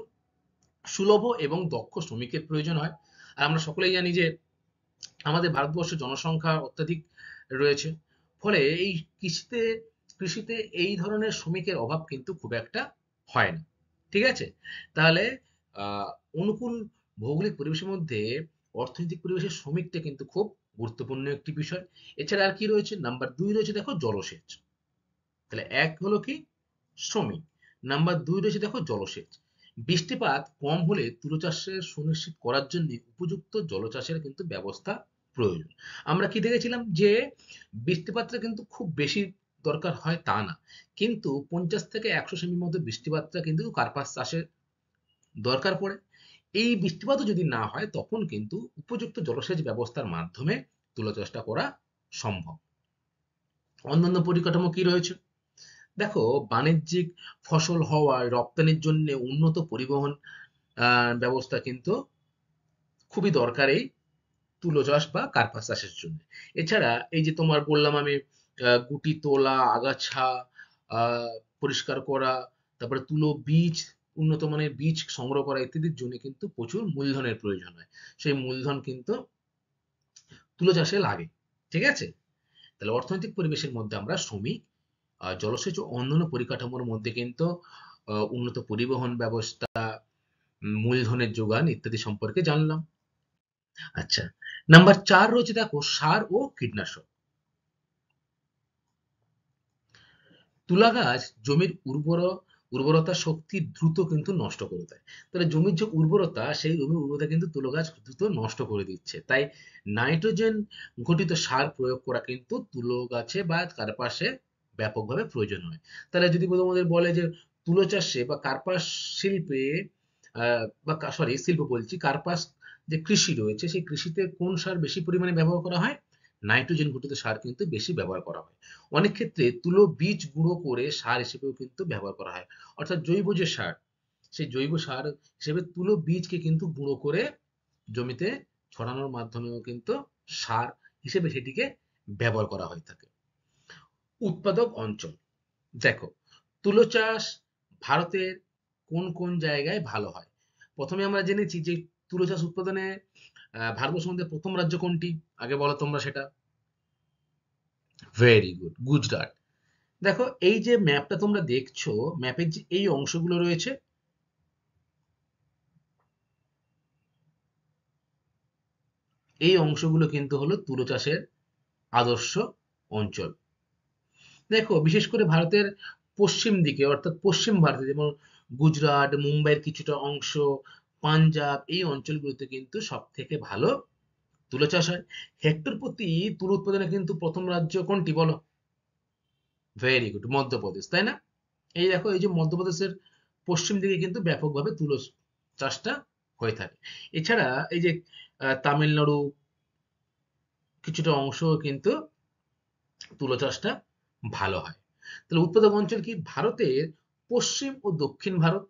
সুলভ এবং দক্ষ শ্রমিকের প্রয়োজন হয়। আর আমরা সকলেই জানি যে আমাদের ভারতবর্ষে জনসংখ্যা অত্যাধিক রয়েছে। ফলে এই কৃষিতে কৃষিতে এই ধরনের শ্রমিকের অভাব কিন্তু খুব একটা হয় না। ঠিক আছে? তাহলে আহ, অনুকূল ভৌগোলিক পরিবেশের মধ্যে অর্থনৈতিক পরিবেশের শ্রমিকটা কিন্তু খুব গুরুত্বপূর্ণ একটি বিষয়। এছাড়া আর কি রয়েছে? নাম্বার 2 রয়েছে দেখো জলসেচ। তাহলে এক হলো কি? শ্রমিক। নাম্বার 2 রয়েছে দেখো জলসেচ। বৃষ্টিপাত কম হলে তুলো চাষের সুনিশ্চিত করার জন্য উপযুক্ত জলচাষের কিন্তু ব্যবস্থা প্রয়োজন। আমরা কি দেখেছিলাম যে বৃষ্টিপাতটা কিন্তু খুব বেশি দরকার হয় তা না, কিন্তু 50 থেকে 100 সেমির মধ্যে বৃষ্টিপাতটা কিন্তু কার্পাস চাষে দরকার পড়ে। এই বৃষ্টিপাতও যদি না হয় তখন কিন্তু উপযুক্ত জলসেচ ব্যবস্থার মাধ্যমে তুলো চাষটা করা সম্ভব। অন্যান্য পরিকাঠামো কি রয়েছে? দেখো, বাণিজ্যিক ফসল হওয়ায় রপ্তানির জন্য উন্নত পরিবহন ব্যবস্থা কিন্তু খুবই দরকার এই তুলো চাষ বা কার্পাস চাষের জন্য। এছাড়া এই যে তোমার বললাম আমি, গুটি তোলা, আগাছা পরিষ্কার করা, তারপরে তুলো বীজ, উন্নত মানের বীজ সংগ্রহ করা ইত্যাদির জন্য কিন্তু প্রচুর মূলধনের প্রয়োজন হয়। সেই মূলধন কিন্তু তুলো চাষে লাগে। ঠিক আছে? তাহলে অর্থনৈতিক পরিবেশের মধ্যে আমরা শ্রমিক, জলসেচ ও অন্যান্য পরিকাঠামোর মধ্যে কিন্তু উন্নত পরিবহন ব্যবস্থা, মূলধনের যোগান ইত্যাদি সম্পর্কে জানলাম। আচ্ছা, নাম্বার 4 রয়েছে দেখো সার ও কীটনাশক। তুলা গাছ জমির উর্বরতা শক্তি দ্রুত কিন্তু নষ্ট করে দেয়। তাহলে জমির যে উর্বরতা, সেই জমির উর্বরতা কিন্তু তুলো গাছ দ্রুত নষ্ট করে দিচ্ছে। তাই নাইট্রোজেন ঘটিত সার প্রয়োগ করা কিন্তু তুলো গাছে বা চারপাশে ব্যাপকভাবে প্রয়োজন হয়। তাহলে যদি তোমাদের বলে যে তুলো চাষে বা কার্পাস শিল্পে, বা সরি শিল্প বলছি, কার্পাস যে কৃষি রয়েছে সেই কৃষিতে কোন সার বেশি পরিমাণে ব্যবহার করা হয়? নাইট্রোজেন ঘটিত সার কিন্তু বেশি ব্যবহার করা হয়। অনেক ক্ষেত্রে তুলো বীজ গুঁড়ো করে সার হিসেবেও কিন্তু ব্যবহার করা হয়। অর্থাৎ জৈব যে সার, সেই জৈব সার হিসেবে তুলো বীজকে কিন্তু গুঁড়ো করে জমিতে ছড়ানোর মাধ্যমেও কিন্তু সার হিসেবে সেটিকে ব্যবহার করা হয়ে থাকে। উৎপাদক অঞ্চল, দেখো তুলো চাষ ভারতের কোন কোন জায়গায় ভালো হয়? প্রথমে আমরা জেনেছি যে তুলো চাষ উৎপাদনে ভারতবর্ষের মধ্যে প্রথম রাজ্য কোনটি? আগে বলো তোমরা সেটা। Very good, Gujarat. দেখো এই যে ম্যাপটা তোমরা দেখছো, ম্যাপের যে এই অংশগুলো রয়েছে, এই অংশগুলো কিন্তু হলো তুলো চাষের আদর্শ অঞ্চল। দেখো বিশেষ করে ভারতের পশ্চিম দিকে, অর্থাৎ পশ্চিম ভারতে, যেমন গুজরাট, মুম্বাইয়ের কিছুটা অংশ, পাঞ্জাব, এই অঞ্চলগুলোতে কিন্তু সব থেকে ভালো তুলো চাষ হয়। হেক্টর প্রতি তুলো উৎপাদনে কিন্তু প্রথম রাজ্য কোনটি বলো? ভেরি গুড, মধ্যপ্রদেশ, তাই না? এই দেখো, এই যে মধ্যপ্রদেশের পশ্চিম দিকে কিন্তু ব্যাপকভাবে তুলো চাষটা হয়ে থাকে। এছাড়া এই যে তামিলনাড়ু কিছুটা অংশ কিন্তু তুলো চাষটা ভালো হয়। তাহলে উৎপাদক অঞ্চল কি? ভারতের পশ্চিম ও দক্ষিণ ভারত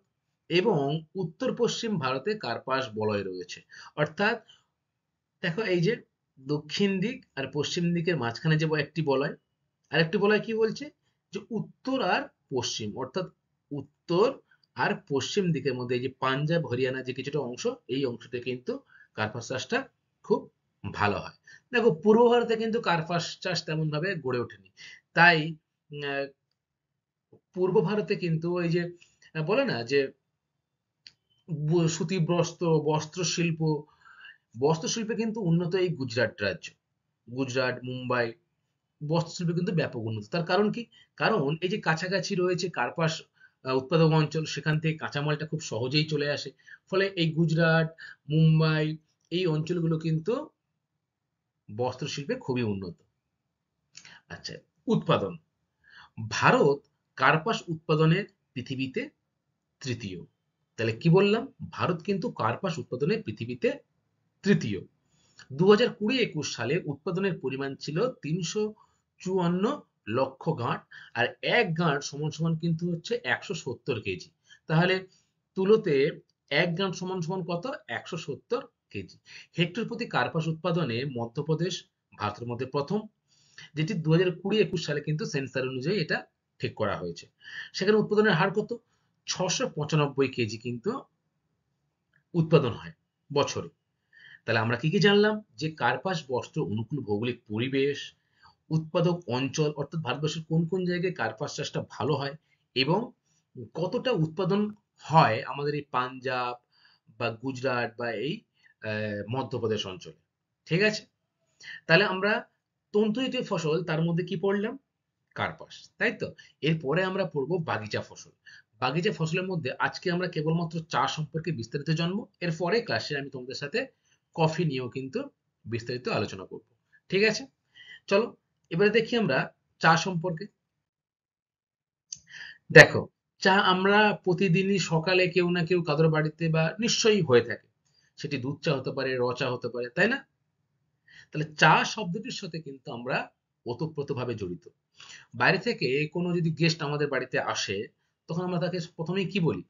এবং উত্তর পশ্চিম ভারতে কার্পাস বলয় রয়েছে। অর্থাৎ দেখো, এই যে দক্ষিণ দিক আর পশ্চিম দিকের মাঝখানে যে একটি বলয়, আরেকটি বলয় কি বলছে, যে উত্তর আর পশ্চিম, অর্থাৎ উত্তর আর পশ্চিম দিকের মধ্যে এই যে পাঞ্জাব হরিয়ানা যে কিছুটা অংশ, এই অংশতে কিন্তু কার্পাস চাষটা খুব ভালো হয়। দেখো, পূর্ব ভারতে কিন্তু কার্পাস চাষ তেমন ভাবে গড়ে ওঠেনি। তাই আহ, পূর্ব ভারতে কিন্তু ওই যে বলে না যে সুতি বস্ত্র, বস্ত্রশিল্প, বস্ত্রশিল্পে কিন্তু উন্নত এই গুজরাট রাজ্য, গুজরাট, মুম্বাই বস্ত্রশিল্পে কিন্তু ব্যাপক উন্নত। তার কারণ কি? কারণ এই যে কাছাকাছি রয়েছে কার্পাস উৎপাদক অঞ্চল, সেখান থেকে কাঁচামালটা খুব সহজেই চলে আসে। ফলে এই গুজরাট, মুম্বাই এই অঞ্চলগুলো কিন্তু বস্ত্রশিল্পে খুবই উন্নত। আচ্ছা, উৎপাদন। ভারত কার্পাস উৎপাদনে পৃথিবীতে তৃতীয়। তাহলে কি বললাম? ভারত কিন্তু কার্পাস উৎপাদনে পৃথিবীতে তৃতীয়। 2020-21 সালে উৎপাদনের পরিমাণ ছিল 354 লক্ষ গাঁট, আর এক গাঁট সমান সমান কিন্তু হচ্ছে 170 কেজি। তাহলে তুলোতে এক গাঁট সমান সমান কত? 170 কেজি। হেক্টর প্রতি কার্পাস উৎপাদনে মধ্যপ্রদেশ ভারতের মধ্যে প্রথম, যেটি 2020-21 সালে কিন্তু সেন্সার অনুযায়ী এটা ঠিক করা হয়েছে। সেখানে উৎপাদনের হার কত? 695 কেজি কিন্তু উৎপাদন হয় বছরে। তাহলে আমরা কি কি জানলাম? যে কার্পাস বস্ত্র অনুকূল ভৌগোলিক পরিবেশ, উৎপাদক অঞ্চল অর্থাৎ ভারতবর্ষের কোন কোন জায়গায় কার্পাস চাষটা ভালো হয়, এবং কতটা উৎপাদন হয় আমাদের এই পাঞ্জাব বা গুজরাট বা এই মধ্যপ্রদেশ অঞ্চলে। ঠিক আছে? তাহলে আমরা তন্তুজাতীয় ফসল তার মধ্যে কি পড়লাম? কার্পাস, তাই তো? এরপরে আমরা পড়বো বাগিচা ফসল। বাগিচা ফসলের মধ্যে আজকে আমরা কেবলমাত্র চা সম্পর্কে বিস্তারিত জানবো। এরপরে ক্লাসে আমি তোমাদের সাথে কফি নিয়েও কিন্তু বিস্তারিত আলোচনা করব। ঠিক আছে? চলো এবারে দেখি আমরা চা সম্পর্কে। দেখো, চা আমরা প্রতিদিনই সকালে কেউ না কেউ কারোর বাড়িতে বা নিশ্চয়ই হয়ে থাকে। সেটি দুধ চা হতে পারে, র চা হতে পারে, তাই না? তাহলে চা শব্দটির সাথে কিন্তু আমরা ওতপ্রোতভাবে জড়িত। বাইরে থেকে কোনো যদি গেস্ট আমাদের বাড়িতে আসে, তখন আমরা তাকে প্রথমেই কি বলি?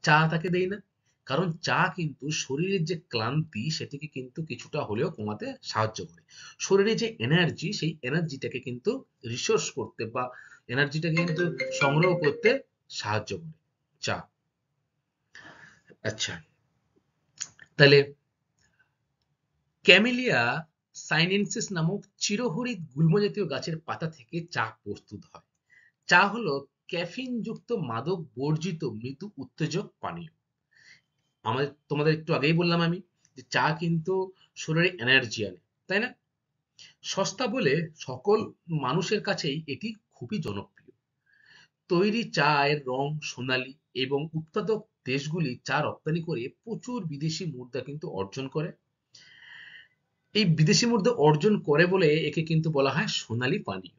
চা তাকে দেই না? কারণ চা কিন্তু শরীরের যে ক্লান্তি সেটিকে কিন্তু কিছুটা হলেও কমাতে সাহায্য করে। শরীরে যে এনার্জি, সেই এনার্জিটাকে কিন্তু রিসোর্স করতে বা এনার্জিটাকে কিন্তু সংগ্রহ করতে সাহায্য করে চা। আচ্ছা, তাহলে ক্যামেলিয়া সাইনেনসিস নামক চিরহরিৎ গুল্ম জাতীয় গাছের পাতা থেকে চা প্রস্তুত হয়। চা হলো ক্যাফিন যুক্ত মাদক বর্জিত মৃদু উত্তেজক পানীয়। তোমাদের একটু আগেই বললাম আমি যে চা কিন্তু শরীরে এনার্জি আনে, তাই না? সস্তা বলে সকল মানুষের কাছেই এটি খুবই জনপ্রিয়। তৈরি চা এর রং সোনালী এবং উৎপাদক দেশগুলি চা রপ্তানি করে প্রচুর বিদেশি মুদ্রা কিন্তু অর্জন করে। এই বিদেশি মুদ্রা অর্জন করে বলে একে কিন্তু বলা হয় সোনালী পানীয়।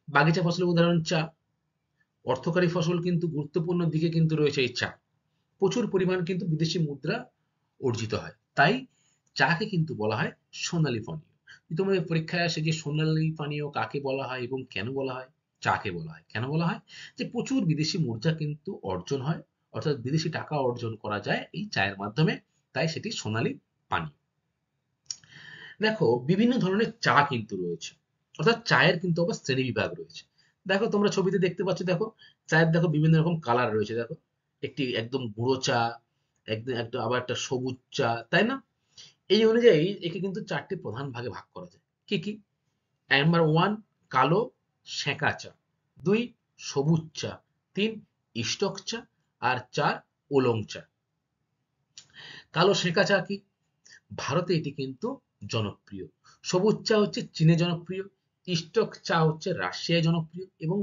বাগিচা ফসলের উদাহরণ চা। অর্থকরী ফসল কিন্তু গুরুত্বপূর্ণ দিকে কিন্তু রয়েছে এই চা। প্রচুর পরিমাণ কিন্তু বিদেশি মুদ্রা অর্জিত হয়। তাই চাকে কিন্তু বলা হয় সোনালী পানীয়। তোমাদের পরীক্ষায় আসে যে সোনালী পানীয় কাকে বলা হয় এবং কেন বলা হয়? চাকে বলা হয়। কেন বলা হয়? যে প্রচুর বিদেশি মুদ্রা কিন্তু অর্জন হয়, অর্থাৎ বিদেশি টাকা অর্জন করা যায় এই চায়ের মাধ্যমে, তাই সেটি সোনালী পানীয়। দেখো, বিভিন্ন ধরনের চা কিন্তু রয়েছে, অর্থাৎ চায়ের কিন্তু আবার শ্রেণী বিভাগ রয়েছে। দেখো, তোমরা ছবিতে দেখতে পাচ্ছ, দেখো চায়ের দেখো বিভিন্ন রকম কালার রয়েছে। দেখো, একটি একদম গুঁড়ো চা, একদম একটা আবার একটা সবুজ চা, তাই না? এই অনুযায়ী একে কিন্তু চারটি প্রধান ভাগে ভাগ করা যায়। কি কি? নাম্বার ওয়ান, কালো সেকা চা। দুই, সবুজ চা। তিন, স্টক চা। আর চার, ওলং চা। কালো সেকা চা কি? ভারতে এটি কিন্তু জনপ্রিয়। সবুজ চা হচ্ছে চীনে জনপ্রিয়। স্টক চা হচ্ছে রাশিয়ায় জনপ্রিয় এবং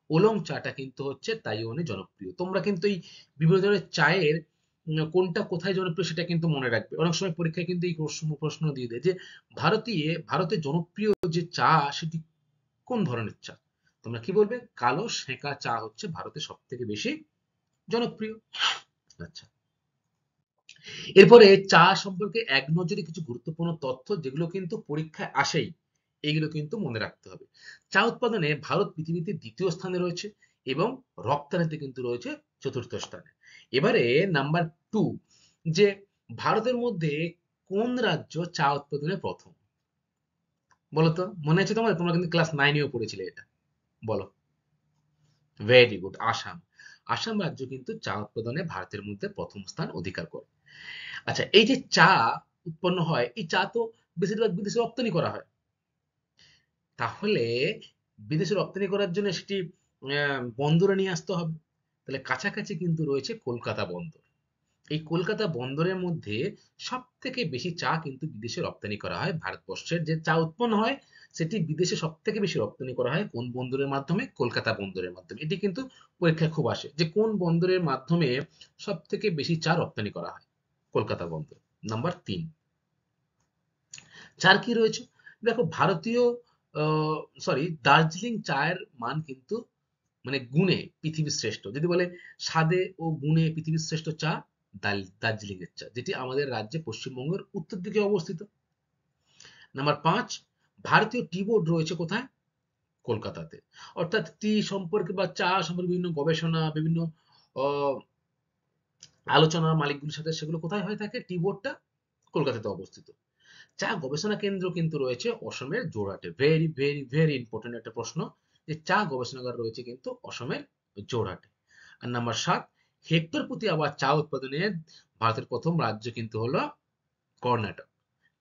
ওলং চাটা কিন্তু হচ্ছে তাইওয়ানে জনপ্রিয়। তোমরা কিন্তু এই বিভিন্ন ধরনের চায়ের কোনটা কোথায় জনপ্রিয় সেটা কিন্তু মনে রাখবে। অনেক সময় পরীক্ষায় কিন্তু এই প্রশ্ন দিয়ে দেয় যে ভারতে জনপ্রিয় যে চা সেটি কোন ধরনের চা? তোমরা কি বলবে? কালো সেঁকা চা হচ্ছে ভারতে সবথেকে বেশি জনপ্রিয়। আচ্ছা, এরপরে চা সম্পর্কে এক নজরে কিছু গুরুত্বপূর্ণ তথ্য যেগুলো কিন্তু পরীক্ষায় আসেই, এইগুলো কিন্তু মনে রাখতে হবে। চা উৎপাদনে ভারত পৃথিবীতে দ্বিতীয় স্থানে রয়েছে এবং রপ্তানিতে কিন্তু রয়েছে চতুর্থ স্থানে। এবারে নাম্বার 2, যে ভারতের মধ্যে কোন রাজ্য চা উৎপাদনে প্রথম? বলো তো, মনে আছে তোমার? তোমরা কিন্তু ক্লাস 9এও পড়েছিলে এটা। বলো। Very good, Assam. আসাম রাজ্য কিন্তু চা উৎপাদনে ভারতের মধ্যে প্রথম স্থান অধিকার করে। আচ্ছা, এই যে চা উৎপন্ন হয়, এই চা তো বেশিরভাগ বিদেশে রপ্তানি করা হয়। তাহলে বিদেশে রপ্তানি করার জন্য সেটি বন্দরে নিয়ে আসতে হবে। তাহলে কাছাকাছি কিন্তু রয়েছে কলকাতা বন্দর। এই কলকাতা বন্দরের মধ্যে সবথেকে বেশি চা কিন্তু বিদেশে রপ্তানি করা হয়। ভারতবর্ষের যে চা উৎপন্ন হয় সেটি বিদেশে সবথেকে বেশি রপ্তানি করা হয় কোন বন্দরের মাধ্যমে? কলকাতা বন্দরের মাধ্যমে। এটি কিন্তু পরীক্ষায় খুব আসে যে কোন বন্দরের মাধ্যমে সবথেকে বেশি চা রপ্তানি করা হয়? কলকাতা বন্দর। নাম্বার 3, 4 কি রয়েছে? দেখো, ভারতীয় দার্জিলিং চায়ের মান কিন্তু মানে গুণে পৃথিবীর শ্রেষ্ঠ। যদি বলে স্বাদে ও গুণে পৃথিবীর শ্রেষ্ঠ চা, দার্জিলিং এর চা, যেটি আমাদের রাজ্যে পশ্চিমবঙ্গের উত্তর দিকে অবস্থিত। নাম্বার 5, ভারতীয় টি বোর্ড রয়েছে কোথায়? কলকাতাতে। অর্থাৎ টি সম্পর্কে বা চা সম্পর্কে বিভিন্ন গবেষণা, বিভিন্ন আহ, আলোচনা মালিকগুলির সাথে সেগুলো কোথায় হয়ে থাকে? টি বোর্ডটা কলকাতাতে অবস্থিত। চা গবেষণা কেন্দ্র কিন্তু রয়েছে অসমের যোরহাটে। ভেরি ভেরি ভেরি ইম্পর্টেন্ট একটা প্রশ্ন, যে চা গবেষণাগার রয়েছে কিন্তু অসমের যোরহাটে। আর নাম্বার 7, হেক্টর প্রতি আবার চা উৎপাদনে ভারতের প্রথম রাজ্য কিন্তু হলো কর্ণাটক।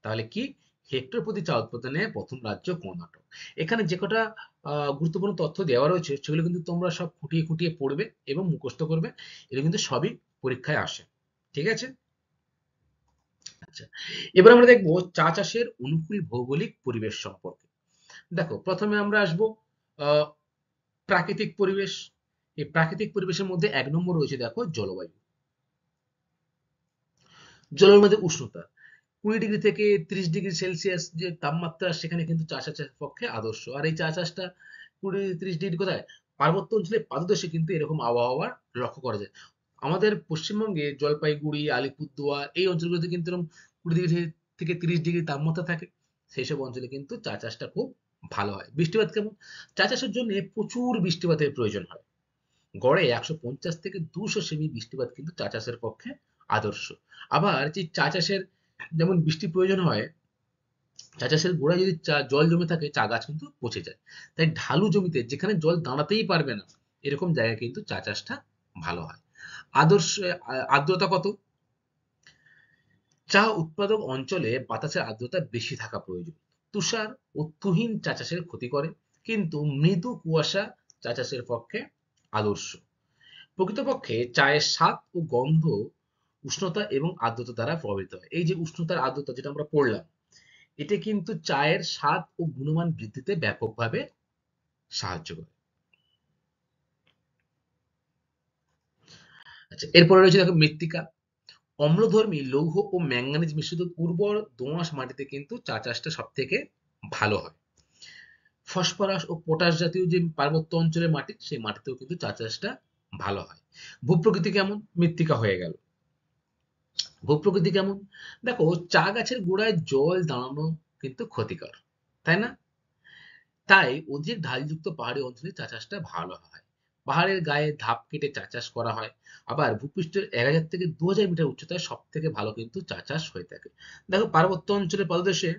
তাহলে কি? হেক্টর প্রতি চা উৎপাদনে প্রথম রাজ্য কর্ণাটক। এখানে যে কটা গুরুত্বপূর্ণ তথ্য দেওয়া রয়েছে সেগুলো কিন্তু তোমরা সব খুঁটিয়ে খুঁটিয়ে পড়বে এবং মুখস্থ করবে। এগুলো কিন্তু সবই পরীক্ষায় আসে। ঠিক আছে? আচ্ছা, এবার আমরা দেখবো চা চাষের অনুকূল ভৌগোলিক পরিবেশ সম্পর্কে। দেখো, প্রথমে আমরা আসবো আহ, প্রাকৃতিক পরিবেশ। এই প্রাকৃতিক পরিবেশের মধ্যে 1 নম্বর রয়েছে, দেখো, জলবায়ু। জলের মধ্যে উষ্ণতা 20 ডিগ্রি থেকে 30 ডিগ্রি সেলসিয়াস যে তাপমাত্রা, সেখানে কিন্তু চা চাষের পক্ষে আদর্শ। আর এই চা চাষটা 20-30 ডিগ্রি কোথায়? পার্বত্য অঞ্চলে পাদদেশে কিন্তু এরকম আবহাওয়া লক্ষ্য করা যায়। আমাদের পশ্চিমবঙ্গে জলপাইগুড়ি, আলিপুরদুয়ার এই অঞ্চলগুলোতে কিন্তু এরকম 20 ডিগ্রি থেকে 30 ডিগ্রি তাপমাত্রা থাকে। সেই সব অঞ্চলে কিন্তু চা চাষটা খুব ভালো হয়। বৃষ্টিপাত কেমন? চা চাষের জন্য প্রচুর বৃষ্টিপাতের প্রয়োজন হয়। গড়ে 150 থেকে 200 সেমি বৃষ্টিপাত কিন্তু চা চাষের পক্ষে আদর্শ। আবার যে চা চাষের যেমন বৃষ্টি প্রয়োজন হয়, চা চাষের গোড়ায় যদি জল জমে থাকে চা গাছ কিন্তু পচে যায়। তাই ঢালু জমিতে যেখানে জল দাঁড়াতেই পারবে না এরকম জায়গায় কিন্তু চা চাষটা ভালো হয়। আদর্শ আর্দ্রতা কত? চা উৎপাদক অঞ্চলে বাতাসের আর্দ্রতা বেশি থাকা প্রয়োজন। তুষার ও তুহিন চা চাষের ক্ষতি করে, কিন্তু মৃদু কুয়াশা চা চাষের পক্ষে আদর্শ। প্রকৃতপক্ষে চায়ের স্বাদ ও গন্ধ উষ্ণতা এবং আর্দ্রতা দ্বারা প্রভাবিত হয়। এই যে উষ্ণতার আর্দ্রতা যেটা আমরা পড়লাম, এটা কিন্তু চায়ের স্বাদ ও গুণমান বৃদ্ধিতে ব্যাপকভাবে সাহায্য করে। আচ্ছা, এরপরে রয়েছে দেখো মৃত্তিকা। অম্লধর্মী লৌহ ও ম্যাঙ্গানিজ মিশ্রিত উর্বর দোআঁশ মাটিতে কিন্তু চা চাষটা সব থেকে ভালো হয়। ফসফরাস ও পটাশ জাতীয় যে পার্বত্য অঞ্চলের মাটি, সেই মাটিতেও কিন্তু চা চাষটা ভালো হয়। ভূপ্রকৃতি কেমন? মৃত্তিকা হয়ে গেল। ভূপ্রকৃতি কেমন? দেখো, চা গাছের গোড়ায় জল দাঁড়ানো কিন্তু ক্ষতিকর, তাই না? তাই অধিক ঢালযুক্ত পাহাড়ি অঞ্চলে চা চাষটা ভালো হয়। পাহাড়ের গায়ে ধাপ কেটে চা চাষ করা হয়। আবার ভূপৃষ্ঠের 1000 থেকে 2000 মিটার উচ্চতায় সব থেকে ভালো কিন্তু চা চাষ হয়ে থাকে। দেখো, পার্বত্য অঞ্চলের পাদদেশে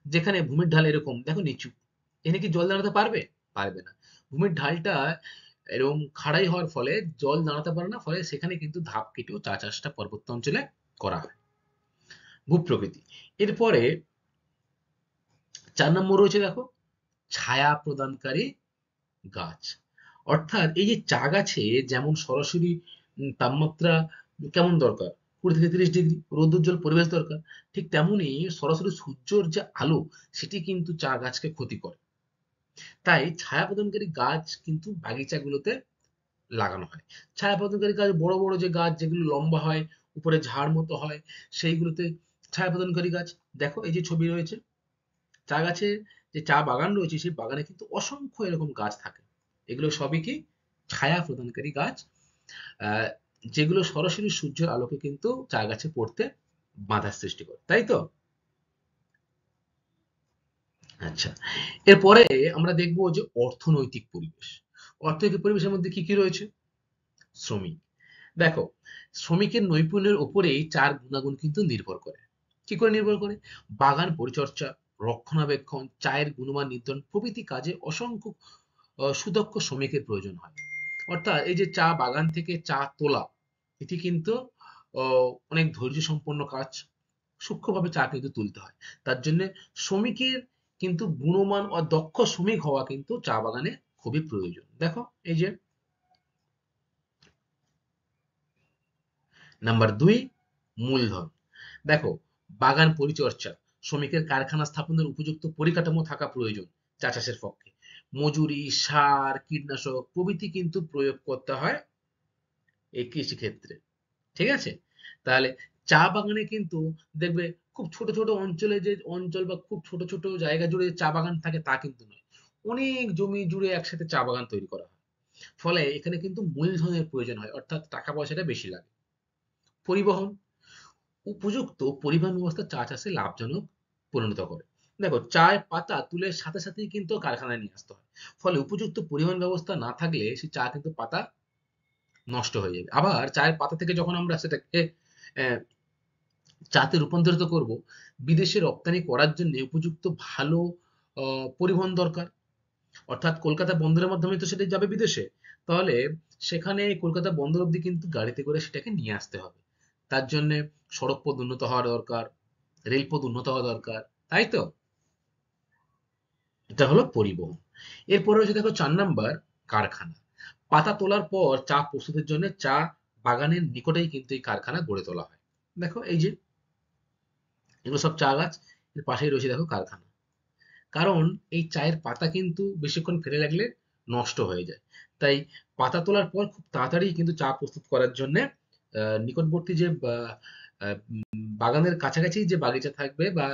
যেখানে ভূমির ঢাল এরকম দেখো নিচু, এখানে কি জল দাঁড়াতে পারবে? পারবে না। ভূমির ঢালটা এরকম খাড়াই হওয়ার ফলে জল দাঁড়াতে পারে না, ফলে সেখানে কিন্তু ধাপ কেটেও চা চাষটা পার্বত্য অঞ্চলে করা হয়। ভূপ্রকৃতি। এরপরে 4 নম্বর রয়েছে, দেখো, ছায়া প্রদানকারী গাছ। অর্থাৎ এই যে চা গাছে যেমন সরাসরি তাপমাত্রা কেমন দরকার, 20 থেকে 30 ডিগ্রি রৌদ্রোজ্জ্বল পরিবেশ দরকার, ঠিক তেমনি সরাসরি সূর্যের যে আলো সেটি কিন্তু চা গাছকে ক্ষতি করে। তাই ছায়া প্রদানকারী গাছ কিন্তু বাগিচাগুলোতে লাগানো হয়। ছায়া প্রদানকারী গাছ বড় বড় যে গাছ যেগুলো লম্বা হয়, উপরে ঝাড় মতো হয়, সেইগুলোতে ছায়া প্রদানকারী গাছ। দেখো এই যে ছবি রয়েছে, চা গাছে যে চা বাগান রয়েছে সেই বাগানে কিন্তু অসংখ্য এরকম গাছ থাকে। এগুলো সবই কি ছায়া প্রদানকারী গাছ, আহ, যেগুলো সরাসরি সূর্যের আলোকে কিন্তু চা গাছে পড়তে বাধার সৃষ্টি করে, তাই তো? আচ্ছা, এরপরে আমরা দেখবো যে অর্থনৈতিক পরিবেশ। অর্থনৈতিক পরিবেশের মধ্যে কি কি রয়েছে? শ্রমিক। দেখো, শ্রমিকের নৈপুণ্যের উপরেই চার গুণাগুণ কিন্তু নির্ভর করে। কি করে নির্ভর করে? বাগান পরিচর্যা, রক্ষণাবেক্ষণ, চায়ের গুণমান নির্ধারণ প্রভৃতি কাজে অসংখ্য সুদক্ষ শ্রমিকের প্রয়োজন হয়। অর্থাৎ এই যে চা বাগান থেকে চা তোলা, এটি কিন্তু অনেক ধৈর্য সম্পন্ন কাজ। সূক্ষ্মভাবে চা কিন্তু তুলতে হয়। তার জন্য শ্রমিকের কিন্তু গুণমান ও দক্ষ শ্রমিক হওয়া কিন্তু চা বাগানে খুবই প্রয়োজন। দেখো এই যে নাম্বার 2, মূলধন। দেখো, বাগান পরিচর্যা, শ্রমিকের কারখানা স্থাপনের উপযুক্ত পরিকাঠামো থাকা প্রয়োজন চা চাষের পক্ষে। মজুরি, সার, কীটনাশক প্রভৃতি কিন্তু প্রয়োগ করতে হয় এই কৃষি ক্ষেত্রে। ঠিক আছে? তাহলে চা বাগানে কিন্তু দেখবে খুব ছোট ছোট অঞ্চলে, যে অঞ্চল বা খুব ছোট ছোট জায়গা জুড়ে চা বাগান থাকে তা কিন্তু নয়। অনেক জমি জুড়ে একসাথে চা বাগান তৈরি করা হয়। ফলে এখানে কিন্তু মূলধনের প্রয়োজন হয়, অর্থাৎ টাকা পয়সাটা বেশি লাগে। পরিবহন, উপযুক্ত পরিবহন ব্যবস্থা চা চাষে লাভজনক পরিণত করে। দেখো, চায়ের পাতা তুলে সাথে সাথেই কিন্তু কারখানায় নিয়ে আসতে হয়। ফলে উপযুক্ত পরিবহন ব্যবস্থা না থাকলে সেই চা কিন্তু পাতা নষ্ট হয়ে যাবে। আবার চায়ের পাতা থেকে যখন আমরা সেটাকে আহ, চাতে রূপান্তরিত করব, বিদেশে রপ্তানি করার জন্য উপযুক্ত ভালো পরিবহন দরকার। অর্থাৎ কলকাতা বন্দরের মাধ্যমে তো সেটা যাবে বিদেশে। তাহলে সেখানে কলকাতা বন্দর অব্দি কিন্তু গাড়িতে করে সেটাকে নিয়ে আসতে হবে। তার জন্য সড়ক পথ উন্নত হওয়া দরকার, রেলপথ উন্নত হওয়া দরকার, তাই তো? এটা হলো পরিবহন। এরপরে হচ্ছে দেখো 4 নাম্বার, কারখানা। পাতা তোলার পর চা প্রস্তুতের জন্য চা বাগানের নিকটেই কিন্তু এই কারখানা গড়ে তোলা হয়। দেখো এই যে এগুলো সব চা গাছ, এর পাশেই রয়েছে দেখো কারখানা। কারণ এই চায়ের পাতা কিন্তু বেশিক্ষণ ফেলে রাখলে নষ্ট হয়ে যায়। তাই পাতা তোলার পর খুব তাড়াতাড়ি কিন্তু চা প্রস্তুত করার জন্য নিকটবর্তী যে বাগানের কাছাকাছি যে বাগিচা থাকবে বা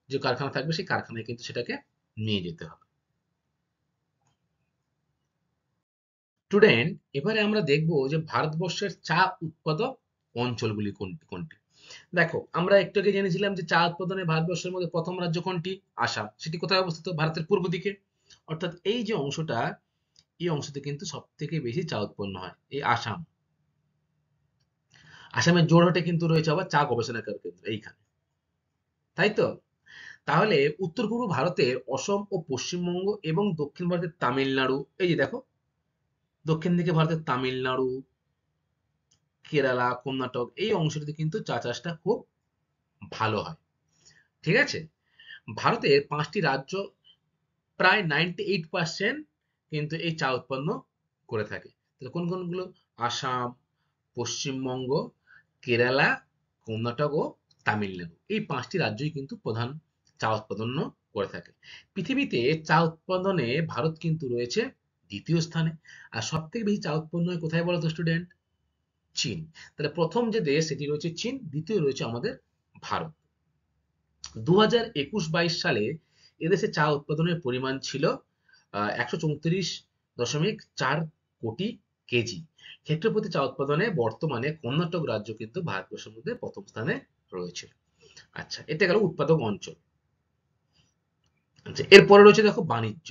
যে কারখানা থাকবে সেই কারখানায় কিন্তু সেটাকে নিয়ে যেতে হবে। স্টুডেন্ট, এবারে আমরা দেখব যে ভারতবর্ষের চা উৎপাদক অঞ্চলগুলি কোনটি কোনটি। দেখো, আমরা একটু আগে জেনেছিলাম যে চা উৎপাদনে ভারতবর্ষের মধ্যে প্রথম রাজ্য কোনটি? আসাম। সেটি কোথায় অবস্থিত? ভারতের পূর্ব দিকে। অর্থাৎ এই যে অংশটা, এই অংশতে কিন্তু সব থেকে বেশি চা উৎপন্ন হয় এই আসাম। আসামের জোরহাটে কিন্তু রয়েছে আবার চা গবেষণা কেন্দ্র এইখানে, তাই তো? তাহলে উত্তর পূর্ব ভারতের অসম ও পশ্চিমবঙ্গ এবং দক্ষিণ ভারতের তামিলনাড়ু, এই যে দেখো দক্ষিণ দিকে ভারতের তামিলনাড়ু, কেরালা, কর্ণাটক এই অংশটিতে কিন্তু চা চাষটা খুব ভালো হয়। ঠিক আছে? ভারতের 5টি রাজ্য প্রায় 98% কিন্তু এই চা উৎপন্ন করে থাকে। তাহলে কোন কোনগুলো? আসাম, পশ্চিমবঙ্গ, কেরালা, কর্ণাটক ও তামিলনাড়ু। এই 5টি রাজ্যই কিন্তু প্রধান চা উৎপাদন করে থাকে। পৃথিবীতে চা উৎপাদনে ভারত কিন্তু রয়েছে দ্বিতীয় স্থানে। আর সব থেকে বেশি চা উৎপন্ন হয় কোথায় বলো তো স্টুডেন্ট? চীন। তাহলে প্রথম যে দেশ সেটি রয়েছে চীন, দ্বিতীয় রয়েছে আমাদের ভারত। 2021-22 সালে এদেশে চা উৎপাদনের পরিমাণ ছিল 134.4 কোটি কেজি। হেক্টর প্রতি চা উৎপাদনে বর্তমানে কর্ণাটক রাজ্য কিন্তু ভারতবর্ষের মধ্যে প্রথম স্থানে রয়েছে। আচ্ছা, এটা গেল উৎপাদক অঞ্চল। আচ্ছা, এরপরে রয়েছে দেখো বাণিজ্য।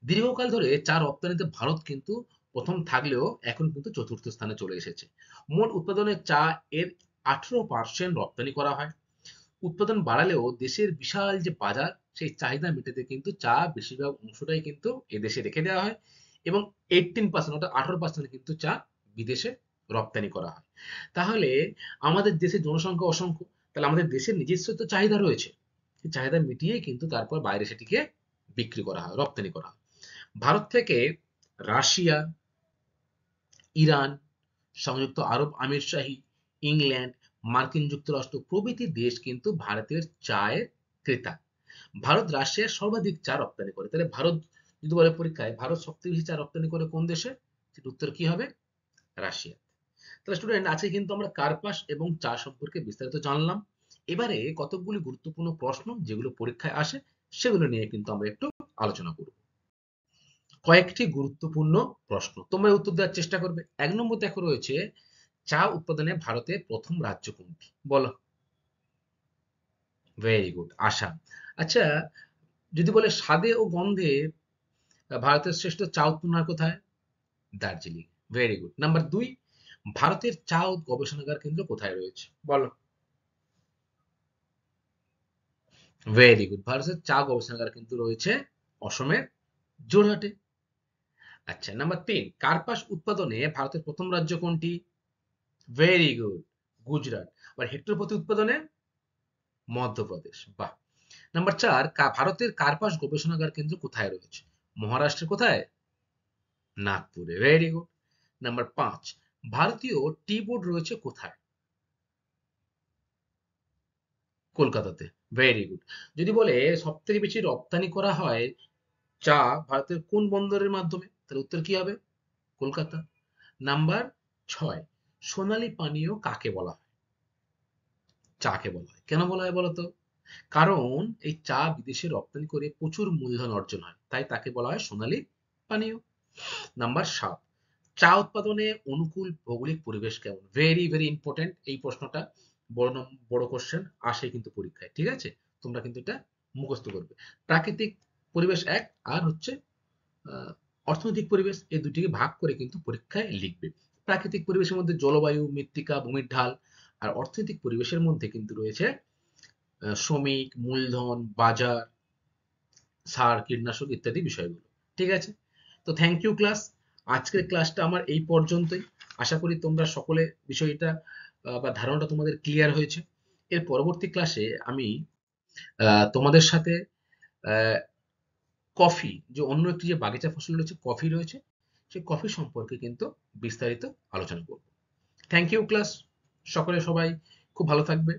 দীর্ঘকাল ধরে চা রপ্তানিতে ভারত কিন্তু প্রথম থাকলেও এখন কিন্তু চতুর্থ স্থানে চলে এসেছে। মোট উৎপাদনের চা এর 18% রপ্তানি করা হয়। উৎপাদন বাড়ালেও দেশের বিশাল যে বাজার, সেই চাহিদা মেটাতে কিন্তু চা বেশিরভাগ অংশটাই কিন্তু এদেশে রেখে দেওয়া হয় এবং 18% অর্থাৎ 18% কিন্তু চা বিদেশে রপ্তানি করা হয়। তাহলে আমাদের দেশের জনসংখ্যা অসংখ্য, তাহলে আমাদের দেশের নিজস্ব তো চাহিদা রয়েছে, সেই চাহিদা মিটিয়েই কিন্তু তারপর বাইরে সেটিকে বিক্রি করা হয়, রপ্তানি করা হয়। ভারত থেকে রাশিয়া, ইরান, সংযুক্ত আরব আমিরশাহী, ইংল্যান্ড, মার্কিন যুক্তরাষ্ট্র প্রভৃতি দেশ কিন্তু ভারতের চায়ের ক্রেতা। ভারত রাশিয়ার সর্বাধিক চা রপ্তানি করে। তাহলে ভারত যদি বলে পরীক্ষায় ভারত সবথেকে বেশি চা রপ্তানি করে কোন দেশে, সেটা উত্তর কি হবে? রাশিয়া। তাহলে স্টুডেন্ট, আজকে কিন্তু আমরা কার্পাস এবং চা সম্পর্কে বিস্তারিত জানলাম। এবারে কতকগুলি গুরুত্বপূর্ণ প্রশ্ন যেগুলো পরীক্ষায় আসে সেগুলো নিয়ে কিন্তু আমরা একটু আলোচনা করব। কয়েকটি গুরুত্বপূর্ণ প্রশ্ন, তোমরা উত্তর দেওয়ার চেষ্টা করবে। ১ নম্বর দেখো রয়েছে, চা উৎপাদনে ভারতের প্রথম রাজ্য কোনটি? বলো। Very good, Assam. আচ্ছা, যদি বলে স্বাদে ও গন্ধে ভারতের শ্রেষ্ঠ চা উৎপন্ন হয় কোথায়? দার্জিলিং। Very good. নাম্বার ২, ভারতের চা গবেষণাগার কেন্দ্র কোথায় রয়েছে? বলো। ভেরি গুড, ভারতের চা গবেষণাগার কিন্তু রয়েছে অসমের যোরহাটে। আচ্ছা, নাম্বার ৩, কার্পাস উৎপাদনে ভারতের প্রথম রাজ্য কোনটি? Very good, Gujarat. আর হেক্টর প্রতি উৎপাদনে মধ্যপ্রদেশ। বাহ। নাম্বার ৪, ভারতের কার্পাস গবেষণাগার কেন্দ্র কোথায় রয়েছে? মহারাষ্ট্রের কোথায়? নাগপুরে। Very good. নাম্বার ৫, ভারতীয় টি বোর্ড রয়েছে কোথায়? কলকাতাতে। Very good. যদি বলে সবথেকে বেশি রপ্তানি করা হয় চা ভারতের কোন বন্দরের মাধ্যমে? তাহলে উত্তর কি হবে? কলকাতা। নাম্বার ৬, সোনালী পানীয় কাকে বলা হয়? চাকে বলা হয়। কেন বলা হয় বলতো? কারণ এই চা বিদেশে রপ্তানি করে প্রচুর মূলধন অর্জন হয়, তাই তাকে বলা হয় সোনালী পানীয়। নাম্বার ৭, চা উৎপাদনে অনুকূল ভৌগোলিক পরিবেশ কেমন? ভেরি ভেরি ইম্পর্টেন্ট এই প্রশ্নটা। বড় কোশ্চেন আসে কিন্তু পরীক্ষায়, ঠিক আছে? তোমরা কিন্তু এটা মুখস্থ করবে। প্রাকৃতিক পরিবেশ এক, আর হচ্ছে আহ, অর্থনৈতিক পরিবেশ, এই দুটিকে ভাগ করে কিন্তু পরীক্ষায় লিখবে। প্রাকৃতিক পরিবেশের মধ্যে জলবায়ু, মৃত্তিকা, ভূমির ঢাল। আর অর্থনৈতিক পরিবেশের মধ্যে কিন্তু রয়েছে শ্রমিক, মূলধন, বাজার, সার, কীটনাশক ইত্যাদি বিষয়গুলো। ঠিক আছে? তো থ্যাংক ইউ ক্লাস। আজকের ক্লাসটা আমার এই পর্যন্তই। আশা করি তোমরা সকলে বিষয়টা বা ধারণাটা তোমাদের ক্লিয়ার হয়েছে। এর পরবর্তী ক্লাসে আমি তোমাদের সাথে আহ, কফি, যে অন্য একটি যে বাগিচা ফসল রয়েছে, কফি রয়েছে, সেই কফি সম্পর্কে কিন্তু বিস্তারিত আলোচনা করব। Thank you class. সকলে সবাই খুব ভালো থাকবে।